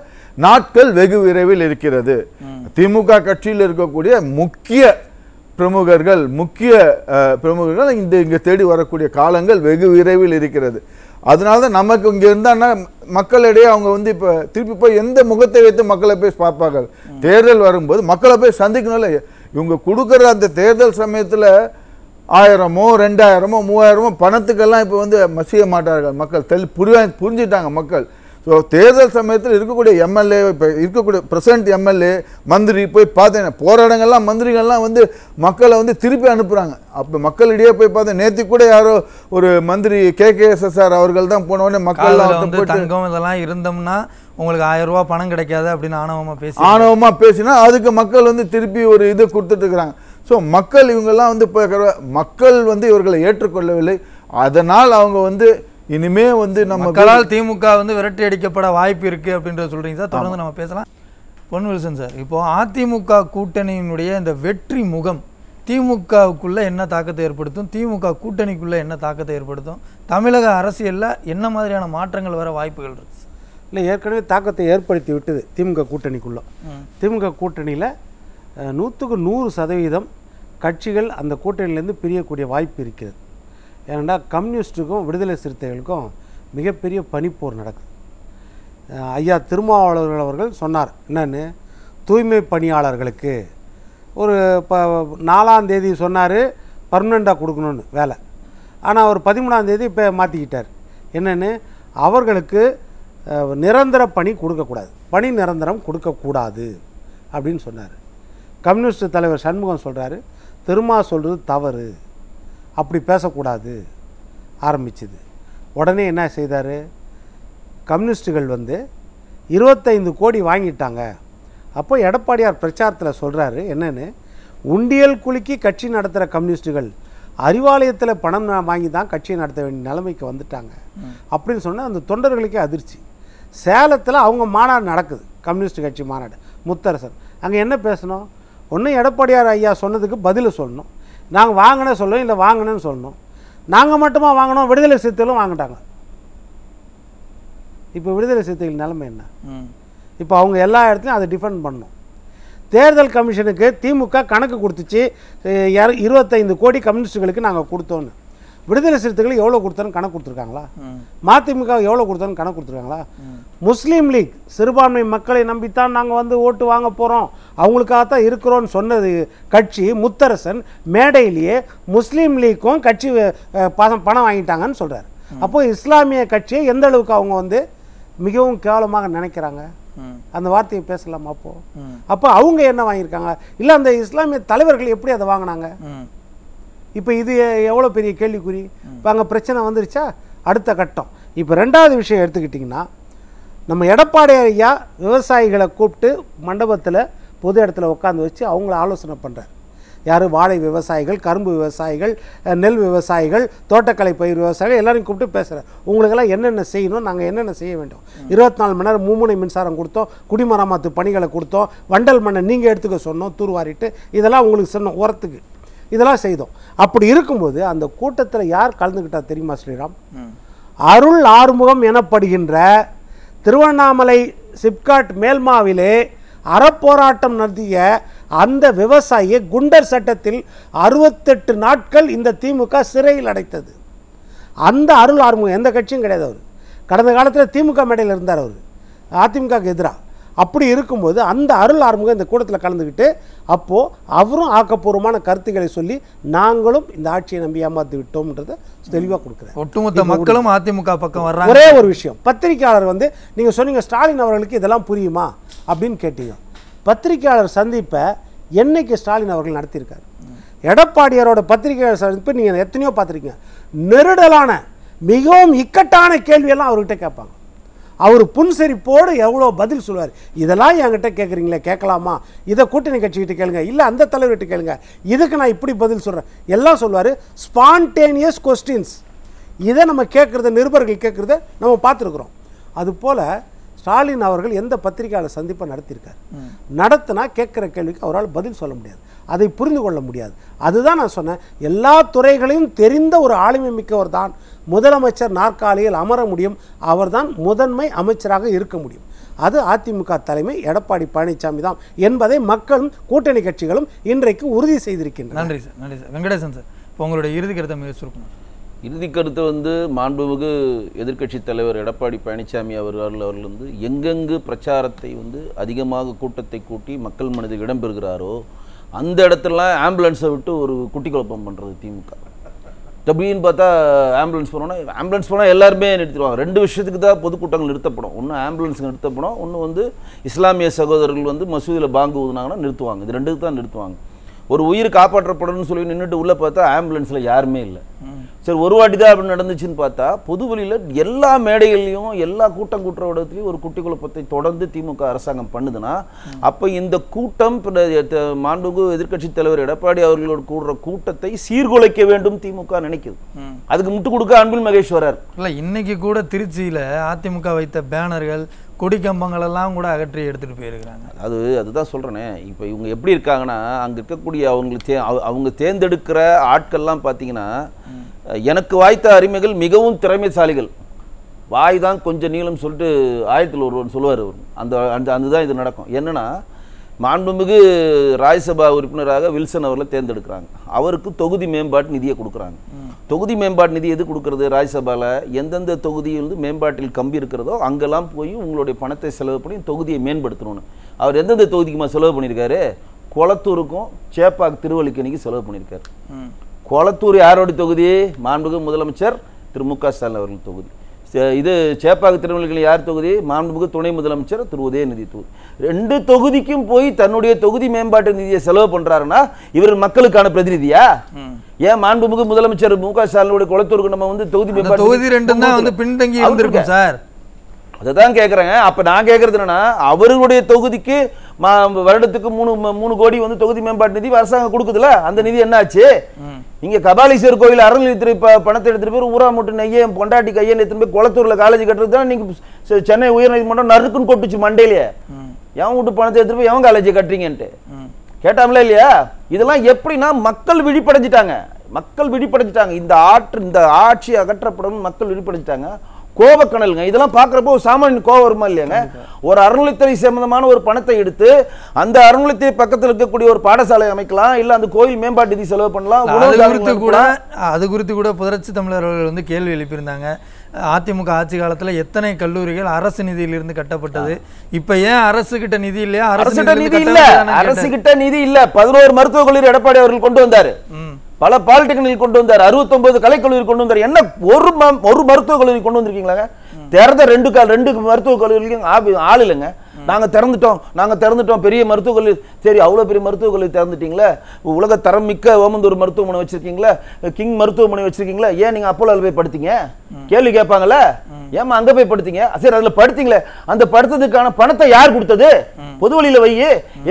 நாட்கள் வெகு விரைவில் இருக்கிறது. திமுக கட்சியில் இருக்கக்கூடிய முக்கிய பிரமுகர்கள் இங்கே தேடி வரக்கூடிய காலங்கள் வெகு விரைவில் இருக்கிறது. அதனால தான் நமக்கு இங்கே இருந்தான்னா மக்களிடையே அவங்க இப்போ திருப்பி போய் எந்த முகத்தை வைத்து மக்களை போய் பார்ப்பாங்க. தேர்தல் வரும்போது மக்களை போய் சந்திக்கணும்ல. இவங்க கொடுக்குற அந்த தேர்தல் சமயத்தில் 1000மோ 2000மோ 3000மோ பணத்துக்கெல்லாம் இப்போ மசிய மாட்டார்கள் மக்கள். புரிஞ்சுட்டாங்க மக்கள். ஸோ தேர்தல் சமயத்தில் இருக்கக்கூடிய எம்எல்ஏ, இப்போ இருக்கக்கூடிய பிரசிடென்ட் எம்எல்ஏ மந்திரி போய் பார்த்தேன், போராடங்கள்லாம் மந்திரிகள்லாம் மக்களை திருப்பி அனுப்புகிறாங்க. அப்போ மக்களிடையே போய் பார்த்தேன், நேற்று கூட யாரோ ஒரு மந்திரி KKSSR அவர்கள் தான் போனோடனே மக்கள்லாம் தங்கம் இதெல்லாம் இருந்தோம்னா உங்களுக்கு 1000 ரூபா பணம் கிடைக்காது அப்படின்னு ஆணவமாக பேசினா அதுக்கு மக்கள் திருப்பி ஒரு இது கொடுத்துட்டு இருக்கிறாங்க. ஸோ மக்கள் இவங்கெல்லாம் மக்கள் இவர்களை ஏற்றுக்கொள்ளவில்லை. அதனால் அவங்க இனிமே நம்ம மக்களால் திமுக விரட்டி அடிக்கப்பட வாய்ப்பு இருக்கு அப்படின்றத சொல்றீங்க சார். தொடர்ந்து நம்ம பேசலாம். பொன் வில்சன் சார், இப்போ அதிமுக கூட்டணியினுடைய இந்த வெற்றி முகம் திமுகவுக்குள்ள என்ன தாக்கத்தை ஏற்படுத்தும், திமுக கூட்டணிக்குள்ள என்ன தாக்கத்தை ஏற்படுத்தும், தமிழக அரசியல்ல என்ன மாதிரியான மாற்றங்கள் வர வாய்ப்புகள் இருக்கு? இல்லை, ஏற்கனவே தாக்கத்தை ஏற்படுத்தி விட்டது திமுக கூட்டணிக்குள்ள. திமுக கூட்டணியில் 100க்கு 100% கட்சிகள் அந்த கூட்டணியிலேருந்து பிரியக்கூடிய வாய்ப்பு இருக்கிறது. ஏன்னா கம்யூனிஸ்ட்டுக்கும் விடுதலை சிறுத்தைகளுக்கும் மிகப்பெரிய பனிப்போர் நடக்குது. ஐயா திருமாவளவர்கள் அவர்கள் சொன்னார், என்னன்னு, தூய்மை பணியாளர்களுக்கு ஒரு 4ஆம் தேதி சொன்னார் பர்மனெண்ட்டாக கொடுக்கணும்னு வேலை. ஆனால் அவர் 13ஆம் தேதி இப்போ மாற்றிக்கிட்டார். என்னென்னு, அவர்களுக்கு நிரந்தர பணி கொடுக்கக்கூடாது, பணி நிரந்தரம் கொடுக்கக்கூடாது அப்படின்னு சொன்னார். கம்யூனிஸ்ட் தலைவர் சண்முகம் சொல்கிறாரு திருமா சொல்கிறது தவறு, அப்படி பேசக்கூடாது ஆரம்பிச்சுது. உடனே என்ன செய்தார், கம்யூனிஸ்ட்டுகள் 25 கோடி வாங்கிட்டாங்க. அப்போ எடப்பாடியார் பிரச்சாரத்தில் சொல்கிறாரு என்னென்னு, உண்டியல் குலுக்கி கட்சி நடத்துகிற கம்யூனிஸ்ட்டுகள் அறிவாலயத்தில் பணம் வாங்கி தான் கட்சியை நடத்த வேண்டிய நிலைமைக்கு வந்துட்டாங்க அப்படின்னு சொன்னால் அந்த தொண்டர்களுக்கே அதிர்ச்சி. சேலத்தில் அவங்க மாநாடு நடக்குது, கம்யூனிஸ்ட் கட்சி மாநாடு, முத்தரசன். அங்கே என்ன பேசணும், ஒன்று எடப்பாடியார் ஐயா சொன்னதுக்கு பதில் சொல்லணும், நாங்கள் வாங்கினே சொல்லணும், இல்லை வாங்கினேன்னு சொல்லணும். நாங்கள் மட்டுமா வாங்கினோம், விடுதலை சிறுத்தைகளும் வாங்கிட்டாங்க. இப்போ விடுதலை சிறுத்தைகள் நிலைமை என்ன? இப்போ அவங்க எல்லா இடத்துலையும் அதை டிஃபெண்ட் பண்ணணும். தேர்தல் கமிஷனுக்கு திமுக கணக்கு கொடுத்துச்சு 25 கோடி கம்யூனிஸ்ட்டுகளுக்கு நாங்கள் கொடுத்தோன்னு. விடுதலை சிறுத்தைகளுக்கு எவ்வளோ கொடுத்தோன்னு கணக்கு கொடுத்துருக்காங்களா? மதிமுக எவ்வளோ கொடுத்தோன்னு கணக்கு கொடுத்துருக்காங்களா? முஸ்லீம் லீக் சிறுபான்மை மக்களை நம்பித்தான் நாங்கள் ஓட்டு வாங்க போகிறோம், அவங்களுக்காகத்தான் இருக்கிறோன்னு சொன்னது கட்சி முத்தரசன் மேடையிலேயே முஸ்லீம் லீக்கும் கட்சி பணம் வாங்கிட்டாங்கன்னு சொல்கிறார். அப்போ இஸ்லாமிய கட்சியை எந்த அளவுக்கு அவங்க மிகவும் கேவலமாக நினைக்கிறாங்க? அந்த வார்த்தையை பேசலாமா? அப்போ அவங்க என்ன வாங்கியிருக்காங்க? இல்லை அந்த இஸ்லாமிய தலைவர்கள் எப்படி அதை வாங்கினாங்க? இப்போ இது எவ்வளோ பெரிய கேள்விக்குறி. இப்போ அங்கே பிரச்சனை வந்துருச்சா? அடுத்த கட்டம். இப்போ 2வது விஷயம் எடுத்துக்கிட்டிங்கன்னா, நம்ம எடப்பாடி ஐயா விவசாயிகளை கூப்பிட்டு மண்டபத்தில் பொது இடத்துல உட்காந்து வச்சு அவங்கள ஆலோசனை பண்ணுறார். யார்? வாழை விவசாயிகள், கரும்பு விவசாயிகள், நெல் விவசாயிகள், தோட்டக்கலை பயிர் விவசாயிகள் எல்லாரையும் கூப்பிட்டு பேசுகிறேன். உங்களுக்கெல்லாம் என்னென்ன செய்யணும், நாங்கள் என்னென்ன செய்ய வேண்டும். 24 மணி நேரம் மும்முனை மின்சாரம் கொடுத்தோம், குடிமராமத்து பணிகளை கொடுத்தோம், வண்டல் மண்ணை நீங்கள் எடுத்துக்க சொன்னோம், தூர்வாரிட்டு இதெல்லாம் உங்களுக்கு சொன்னோம் உரத்துக்கு, இதெல்லாம் செய்தோம். அப்படி இருக்கும்போது அந்த கூட்டத்தில் யார் கலந்துக்கிட்டா தெரியுமா ஸ்ரீராம்? அருள் ஆறுமுகம் எனப்படுகின்ற திருவண்ணாமலை சிப்காட் மேல்மாவிலே அறப்போராட்டம் நடத்திய அந்த விவசாயியை குண்டர் சட்டத்தில் 68 நாட்கள் இந்த திமுக சிறையில் அடைத்தது. அந்த அருள் ஆறுமுகம் எந்த கட்சியும் கிடையாது. அவர் கடந்த காலத்தில் திமுக மேடையில் இருந்தார், அவர் அதிமுகவுக்கு எதிராக. அப்படி இருக்கும்போது அந்த அருள் ஆறுமுகம் இந்த கூட்டத்தில் கலந்துக்கிட்டு அப்போது அவரும் ஆக்கப்பூர்வமான கருத்துக்களை சொல்லி நாங்களும் இந்த ஆட்சியை நம்பி ஏமாற்றி விட்டோம்ன்றதை தெளிவாக கொடுக்குறேன். ஒட்டுமொத்த மக்களும் அதிமுக பக்கம் வர்றாங்க. ஒரே ஒரு விஷயம், பத்திரிகையாளர் நீங்கள் சொன்னீங்க ஸ்டாலின் அவர்களுக்கு இதெல்லாம் புரியுமா அப்படின்னு கேட்டீங்க. பத்திரிகையாளர் சந்திப்பை என்னைக்கு ஸ்டாலின் அவர்கள் நடத்தியிருக்காரு? எடப்பாடியாரோட பத்திரிகையாளர் சந்திப்பு நீங்கள் எத்தனையோ பார்த்துருக்கீங்க. நெருடலான மிகவும் இக்கட்டான கேள்வியெல்லாம் அவர்கிட்ட கேட்பாங்க. அவர் புன்சரிப்போடு எவ்வளோ பதில் சொல்லுவார். இதெல்லாம் என்கிட்ட கேட்குறீங்களே, கேட்கலாமா? இதை கூட்டணி கட்சிக்கிட்ட கேளுங்க, இல்லை அந்த தலைவர்கிட்ட கேளுங்க, இதுக்கு நான் இப்படி பதில் சொல்கிறேன் எல்லாம் சொல்லுவார். ஸ்பான்டேனியஸ் கொஸ்டின்ஸ், இதை நம்ம கேட்குறத, நிருபர்கள் கேட்குறத நம்ம பார்த்துருக்குறோம். அதுபோல் ஸ்டாலின் அவர்கள் எந்த பத்திரிகையாளர் சந்திப்பை நடத்தியிருக்கார்? நடத்தினா கேட்குற கேள்விக்கு அவரால் பதில் சொல்ல முடியாது, அதை புரிந்து கொள்ள முடியாது. அதுதான் நான் சொன்னேன், எல்லா துறைகளையும் தெரிந்த ஒரு ஆளுமை மிக்கவர் தான் முதலமைச்சர் நாற்காலியில் அமர முடியும், அவர்தான் முதன்மை அமைச்சராக இருக்க முடியும். அது அதிமுக தலைமை எடப்பாடி பழனிசாமி தான் என்பதை மக்களும் கூட்டணி கட்சிகளும் இன்றைக்கு உறுதி செய்திருக்கின்றனர். நன்றி சார், நன்றி சார். வெங்கடேசன் சார், இப்போ உங்களுடைய இறுதி கருத்தை மிக சுருக்கணும். இறுதி கருத்து மாண்புமிகு எதிர்க்கட்சி தலைவர் எடப்பாடி பழனிசாமி அவர்கள் எங்கெங்கு பிரச்சாரத்தை அதிகமாக கூட்டத்தை கூட்டி மக்கள் மனதில் இடம்பெறுகிறாரோ அந்த இடத்துலலாம் ஆம்புலன்ஸை விட்டு ஒரு குட்டி குழப்பம் பண்ணுறது திமுக. டபிள்யூன்னு பார்த்தா ஆம்புலன்ஸ் போனால் எல்லாருமே நிறுத்திடுவாங்க. 2 விஷயத்துக்கு தான் பொதுக்கூட்டங்கள் நிறுத்தப்படும். ஒன்று ஆம்புலன்ஸ் நிறுத்தப்படும், ஒன்று இஸ்லாமிய சகோதரர்கள் மசூதியில் பாங்கு ஊதுனாங்கன்னா நிறுத்துவாங்க. இது 2க்கு தான் நிறுத்துவாங்க. ஒரு உயிர் காப்பாற்றப்படணும்னு சொல்லி நின்றுட்டு உள்ளே பார்த்தா ஆம்புலன்ஸில் யாருமே இல்லை. சரி, ஒரு வாட்டி தான் அப்படி நடந்துச்சுன்னு பார்த்தா பொது வழியில் எல்லா மேடைகள்லையும் எல்லா கூட்டம் கூட்டுற இடத்துலையும் ஒரு குட்டி குழப்பத்தை தொடர்ந்து திமுக அரசாங்கம் பண்ணுதுன்னா அப்போ இந்த கூட்டம் மாண்புமிகு எதிர்க்கட்சி தலைவர் எடப்பாடி அவர்களோட கூடுற கூட்டத்தை சீர்குலைக்க வேண்டும் திமுக நினைக்குது. அதுக்கு முட்டு கொடுக்க அன்பில் மகேஷ் வரார். இல்லை, இன்னைக்கு கூட திருச்சியில் அதிமுக வைத்த பேனர்கள் கொடி கம்பங்கள் எல்லாம் கூட அகற்றி எடுத்துகிட்டு போயிருக்கிறாங்க. அதுதான் சொல்கிறேனே. இப்போ இவங்க எப்படி இருக்காங்கன்னா, அங்கே இருக்கக்கூடிய அவங்க தேர்ந்தெடுக்கிற ஆட்கள்லாம் பார்த்தீங்கன்னா எனக்கு வாய்த்த அருமைகள் மிகவும் திறமைசாலிகள். வாய் தான் கொஞ்சம் நீளம் சொல்லிட்டு 1000ல் ஒருவன் சொல்லுவார். அதுதான் இது நடக்கும். என்னென்னா, மாண்புமிகு ராஜ்யசபா உறுப்பினராக வில்சன் அவர்களை தேர்ந்தெடுக்கிறாங்க. அவருக்கு தொகுதி மேம்பாட்டு நிதியை கொடுக்குறாங்க. தொகுதி மேம்பாட்டு நிதி எது கொடுக்குறது? ராஜ்யசபாவில் எந்தெந்த தொகுதியில் மேம்பாட்டில் கம்பி இருக்கிறதோ அங்கெல்லாம் போய் உங்களுடைய பணத்தை செலவு பண்ணி தொகுதியை மேம்படுத்தணும்னு. அவர் எந்தெந்த தொகுதிக்குமா செலவு பண்ணியிருக்காரு? கொளத்தூருக்கும் சேப்பாக்கு திருவல்லிக்கேணிக்கு செலவு பண்ணியிருக்காரு. கொளத்தூர் யாரோட தொகுதி? மாண்புமிகு முதலமைச்சர் திரு மு க ஸ்டாலின் அவர்கள் தொகுதி. இது சேப்பாக்கு திருவல்லிக்கேணி யார் தொகுதி? மாண்புமிகு துணை முதலமைச்சர் திரு உதயநிதி தொகுதி. 2 தொகுதிக்கும் போய் தன்னுடைய தொகுதி மேம்பாட்டு நிதியை செலவு பண்றாருன்னா இவர் மக்களுக்கான பிரதிநிதியா? ஏன் மாண்புமிகு முதலமைச்சர் மு க ஸ்டாலினுடைய கொளத்தூருக்கு நம்ம வந்து தொகுதி மேம்பாட்டு தொகுதி 2 தான் வந்து பின்தங்கி இருந்திருக்கும் சார். அதான் கேட்குறேங்க. அப்போ நான் கேட்குறது என்னன்னா, அவர்களுடைய தொகுதிக்கு வருடத்துக்கு 3 கோடி வந்து தொகுதி மேம்பாட்டு நிதி அரசாங்கம் கொடுக்குதுல, அந்த நிதி என்ன ஆச்சு? இங்கே கபாலீஸ்வரர் கோயில் அறநிலையத்துறை பணத்தை எடுத்துகிட்டு போய் ஊரா மூட்டு நெய்யை பொண்டாட்டி கையை எடுத்துட்டு போய் குளத்தூரில் காலேஜ் கட்டுறது தான் நீங்கள் சென்னை உயர்நீதிமன்றம் நறுக்குன்னு கொட்டுச்சு மண்டையிலேயே. எவன் வீட்டு பணத்தை எடுத்துட்டு போய் எவன் காலேஜை கட்டுறீங்கன்ட்டு கேட்டாமலே இல்லையா? இதெல்லாம் எப்படின்னா மக்கள் விழிப்படைஞ்சிட்டாங்க. இந்த ஆட்சி அகற்றப்படும் மக்கள் விழிப்படைஞ்சிட்டாங்க. கோபக்கணலுங்க. இதெல்லாம் பார்க்குறப்போ ஒரு சாமானிய கோபம் வருமா இல்லையாங்க? ஒரு அறநிலைத்துறை சம்பந்தமான ஒரு பணத்தை எடுத்து அந்த அறநிலைத்துறை பக்கத்தில் இருக்கக்கூடிய ஒரு பாடசாலை அமைக்கலாம், இல்லை அந்த கோயில் மேம்பாட்டு நிதி செலவு பண்ணலாம். அது குறித்து கூட புரட்சி தமிழர் அவர்கள் வந்து கேள்வி எழுப்பியிருந்தாங்க. அதிமுக ஆட்சி காலத்தில் எத்தனை கல்லூரிகள் அரசு நிதியிலிருந்து கட்டப்பட்டது? இப்ப ஏன் அரசு கிட்ட நிதி இல்லையா? அரசு கிட்ட நிதி இல்ல. 11 மருத்துவக் கல்லூரி எடப்பாடி அவர்கள் கொண்டு வந்தாரு. பல பாலிடெக்னிக் கொண்டு வந்தார். 69 கலைக்கல்லூரி கொண்டு வந்தார். என்ன ஒரு மருத்துவக் கல்லூரி கொண்டு வந்திருக்கீங்களா? திறந்த 2 மருத்துவக் கல்லூரிக்கு ஆள் இல்லைங்க. நாங்க திறந்துட்டோம் பெரிய மருத்துவக் கல்லூரி. சரி, அவ்வளவு பெரிய மருத்துவக் கல்லூரி திறந்துட்டீங்களா? உலக தரம் மிக்க ஓமந்தூர் மருத்துவமனை வச்சிருக்கீங்களா? கிங் மருத்துவமனை வச்சிருக்கீங்களா? ஏன் நீங்க அப்போலோல போய் படுத்தீங்க? கேள்வி கேட்பாங்கல்ல. ஏமா அங்க போய் படுத்தீங்க? சரி, அதுல படுத்தீங்களே, அந்த படுத்ததுக்கான பணத்தை யார் கொடுத்தது? பொது வழியில வை.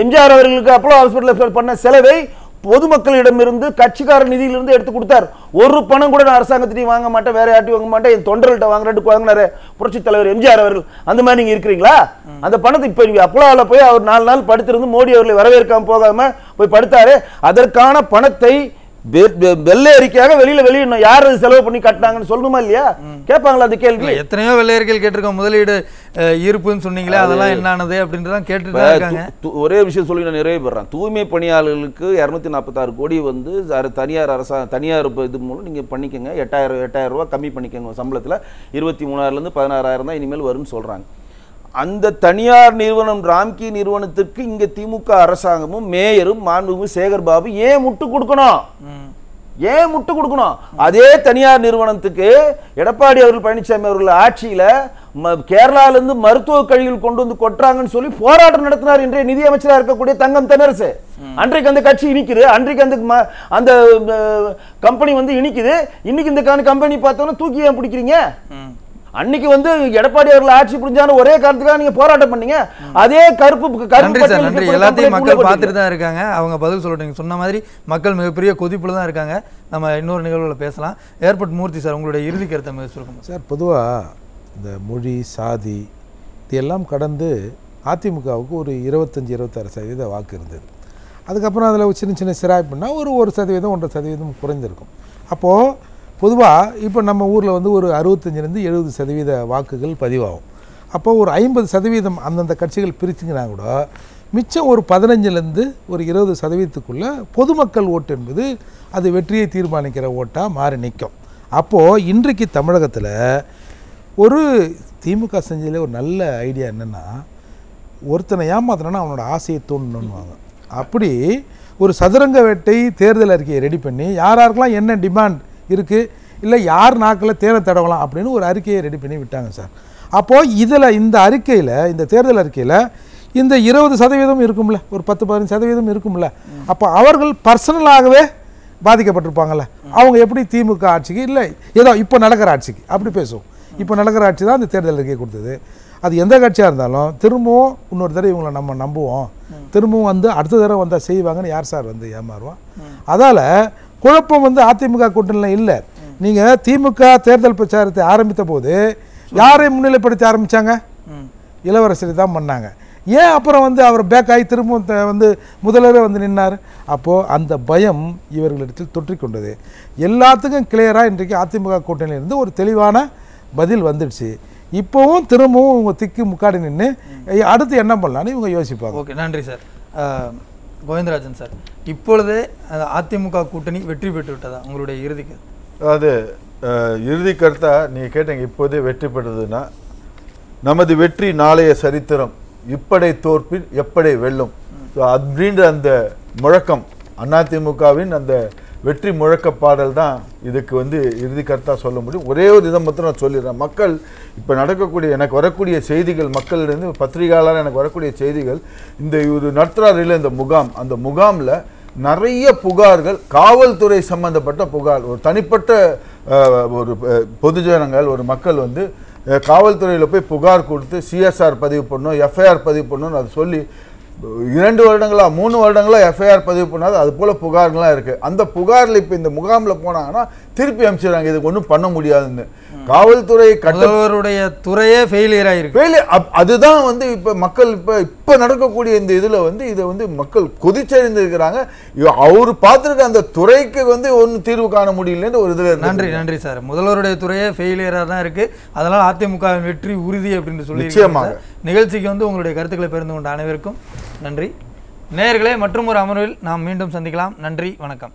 எம்ஜிஆர் அவர்களுக்கு அப்போலோ ஹாஸ்பிட்டல் பண்ண செலவை பொதுமக்களிடமிருந்து கட்சிக்கார நிதியிலிருந்து எடுத்து கொடுத்தார். ஒரு பணம் கூட நான் அரசாங்கத்திட்டையும் வாங்க மாட்டேன், வேற யார்ட்டையும் வாங்க மாட்டேன், என் தொண்டர்கள்ட்ட வாங்கினாரு புரட்சி தலைவர் எம்ஜிஆர் அவர்கள். அந்த மாதிரி நீங்க இருக்கிறீங்களா? அந்த பணத்தை இப்ப அப்போலோல போய் அவர் 4 நாள் படுத்திருந்து மோடி அவர்களை வரவேற்காம போகாம போய் படுத்தாரு. அதற்கான பணத்தை வெள்ளை அறிக்கையாக வெளியிடணும். யார் செலவு பண்ணி கட்டினாங்கன்னு சொல்லணுமா இல்லையா? கேட்பாங்களா அந்த கேள்வி? எத்தனையோ வெள்ளை அறிக்கைகள் கேட்டிருக்கோம். முதலீடு ஈர்ப்புன்னு சொன்னீங்களே, அதெல்லாம் என்னது அப்படின்றதான் கேட்டுட்டு இருக்காங்க. ஒரே விஷயம் சொல்லி நான் நிறைவு பெறேன். தூய்மை பணியாளர்களுக்கு 246 கோடி வந்து தனியார் இது மூலம் நீங்க பண்ணிக்கங்க. 8000 ரூபாய் கம்மி பண்ணிக்கங்க சம்பளத்துல. 23,000 16,000 தான் இனிமேல் வரும்னு சொல்றாங்க. அந்த தனியார் நிறுவனம் ராம்கி நிறுவனத்திற்கு இங்க திமுக அரசாங்கமும் மேயரும் மாண்புமிகு சேகர் பாபு ஏன் முட்டு கொடுக்கணும்? அதே தனியார் நிறுவனத்துக்கு எடப்பாடி அவர்கள் பழனிசாமி அவர்கள் ஆட்சியில கேரளால இருந்து மருத்துவ கழிவுகள் கொண்டு வந்து கொட்டுறாங்கன்னு சொல்லி போராட்டம் நடத்தினார் இன்றைய நிதி அமைச்சராக இருக்கக்கூடிய தங்கம் தென்னரசு. அன்றைக்கு அந்த கட்சி இனிக்குது, அன்றைக்கு அந்த கம்பெனி வந்து இனிக்குது. இன்னைக்கு இந்த கம்பெனி பார்த்தோன்னா தூக்கி ஏன் பிடிக்கிறீங்க? அன்னைக்கு வந்து எடப்பாடி அவர்கள் ஆட்சி புரிஞ்சான ஒரே காரணத்துக்காக நீங்க போராட்டம் பண்ணீங்க. அதே கருப்பு எல்லாத்தையும் மக்கள் பார்த்துட்டு தான் இருக்காங்க. அவங்க பதில் சொல்லட்டும். சொன்ன மாதிரி மக்கள் மிகப்பெரிய கொதிப்புல தான் இருக்காங்க. நம்ம இன்னொரு நிகழ்வுல பேசலாம். ஏர்போர்ட் மூர்த்தி சார், உங்களுடைய இறுதி கருத்தை மிக சுருக்கமா சார். பொதுவாக இந்த மொழி சாதி இதெல்லாம் கடந்து அதிமுகவுக்கு ஒரு 25-26% வாக்கு இருந்தது. அதுக்கப்புறம் அதில் சின்ன சிராய்ப்புனா ஒரு 1%, 1.5% குறைந்திருக்கும். அப்போது பொதுவாக இப்போ நம்ம ஊரில் வந்து ஒரு 65-70% வாக்குகள் பதிவாகும். அப்போ ஒரு 50% அந்தந்த கட்சிகள் பிரிச்சுங்கன்னா கூட மிச்சம் ஒரு 15% ஒரு 20%க்குள்ளே பொதுமக்கள் ஓட்டு என்பது அது வெற்றியை தீர்மானிக்கிற ஓட்டாக மாறி நிற்கும். அப்போது இன்றைக்கு தமிழகத்தில் ஒரு திமுக செஞ்சதில் ஒரு நல்ல ஐடியா என்னென்னா, ஒருத்தனை ஏமாத்தினா அவனோட ஆசையை தூண்டணுன்னுவாங்க. அப்படி ஒரு சதுரங்க வேட்டை தேர்தல் அறிக்கையை ரெடி பண்ணி யாருக்கெல்லாம் என்ன டிமாண்ட் இருக்குது, இல்லை யார் நாக்கில் தேனை தடவலாம் அப்படின்னு ஒரு அறிக்கையை ரெடி பண்ணி விட்டாங்க சார். அப்போது இதில் இந்த அறிக்கையில், இந்த தேர்தல் அறிக்கையில் இந்த 20% இருக்கும்ல, ஒரு 10-15% இருக்கும்ல. அப்போ அவர்கள் பர்சனலாகவே பாதிக்கப்பட்டிருப்பாங்கள்ல. அவங்க எப்படி திமுக ஆட்சிக்கு இல்லை ஏதோ இப்போ நடக்கிற ஆட்சிக்கு அப்படி பேசுவோம். இப்போ நடக்கிற ஆட்சி தான் அந்த தேர்தல் அறிக்கை கொடுத்தது. அது எந்த கட்சியாக இருந்தாலும் திரும்பவும் இன்னொரு தடவை இவங்களை நம்ம நம்புவோம், திரும்பவும் வந்து அடுத்த தடவை வந்தால் செய்வாங்கன்னு யார் சார் வந்து ஏமாறுவோம்? அதால் குழப்பம் வந்து அதிமுக கூட்டணியில் இல்லை. நீங்கள் திமுக தேர்தல் பிரச்சாரத்தை ஆரம்பித்த போது யாரை முன்னிலைப்படுத்தி ஆரம்பித்தாங்க? இளவரசரை தான் பண்ணாங்க. ஏன் அப்புறம் வந்து அவர் பேக் ஆகி திரும்பவும் வந்து முதல்வரே வந்து நின்னார்? அப்போது அந்த பயம் இவர்களிடத்தில் தொற்றிக்கொண்டது. எல்லாத்துக்கும் கிளியராக இன்றைக்கு அதிமுக கூட்டணியிலிருந்து ஒரு தெளிவான பதில் வந்துடுச்சு. இப்போவும் திரும்பவும் இவங்க திக்கு முக்காடி நின்று அடுத்து என்ன பண்ணலான்னு இவங்க யோசிப்பாங்க. ஓகே, நன்றி சார். கோவிந்தராஜன் சார், இப்பொழுதே அதிமுக கூட்டணி வெற்றி பெற்று விட்டதா உங்களுடைய இறுதி கருத்து? அது இறுதி கருத்தா நீங்கள் கேட்டீங்க. இப்போதே வெற்றி பெற்றதுன்னா நமது வெற்றி நாளைய சரித்திரம், இப்படை தோற்பின் எப்படை வெல்லும் ஸோ அப்படின்ற அந்த முழக்கம் அதிமுகவின் அந்த வெற்றி முழக்க பாடல் தான் இதுக்கு வந்து இறுதி கருத்தாக சொல்ல முடியும். ஒரே ஒரு இதை மட்டும் நான் சொல்லிடுறேன். மக்கள் இப்போ நடக்கக்கூடிய எனக்கு வரக்கூடிய செய்திகள், மக்களிலிருந்து பத்திரிகையாளர் எனக்கு வரக்கூடிய செய்திகள், இந்த ஒரு நடத்துறாரில் இந்த முகாம், அந்த முகாமில் நிறைய புகார்கள், காவல்துறை சம்பந்தப்பட்ட புகார். ஒரு தனிப்பட்ட ஒரு பொதுஜனங்கள், ஒரு மக்கள் வந்து காவல்துறையில் போய் புகார் கொடுத்து சிஎஸ்ஆர் பதிவு பண்ணணும், எஃப்ஐஆர் பதிவு பண்ணணும்னு அதை சொல்லி 2 வருடங்களா 3 வருடங்களா எஃப்ஐஆர் பதிவு பண்ணாது, அது போல புகார்கள்லாம் இருக்கு. அந்த புகாரில் இப்போ இந்த முகாமில் போனாங்கன்னா திருப்பி அனுப்பிச்சிடுறாங்க, இதுக்கு ஒன்றும் பண்ண முடியாதுன்னு. காவல்துறை முதல்வருடைய துறையே ஃபெயிலியர் ஆயிருக்கு. அதுதான் வந்து இப்போ மக்கள் இப்போ நடக்கக்கூடிய இந்த இதில் வந்து இதை வந்து மக்கள் கொதிச்சறிந்திருக்கிறாங்க. அவரு பார்த்துருக்க அந்த துறைக்கு வந்து ஒன்றும் தீர்வு காண முடியலன்னு ஒரு இதில். நன்றி சார். முதல்வருடைய துறையே ஃபெயிலியராக தான் இருக்கு. அதனால் அதிமுகவின் வெற்றி உறுதி அப்படின்னு சொல்லி நிச்சயமாக நிகழ்ச்சிக்கு வந்து உங்களுடைய கருத்துக்களை பகிர்ந்து கொண்ட அனைவருக்கும் நன்றி. நேயர்களே, மற்றும் ஒரு அமர்வில் நாம் மீண்டும் சந்திக்கலாம். நன்றி, வணக்கம்.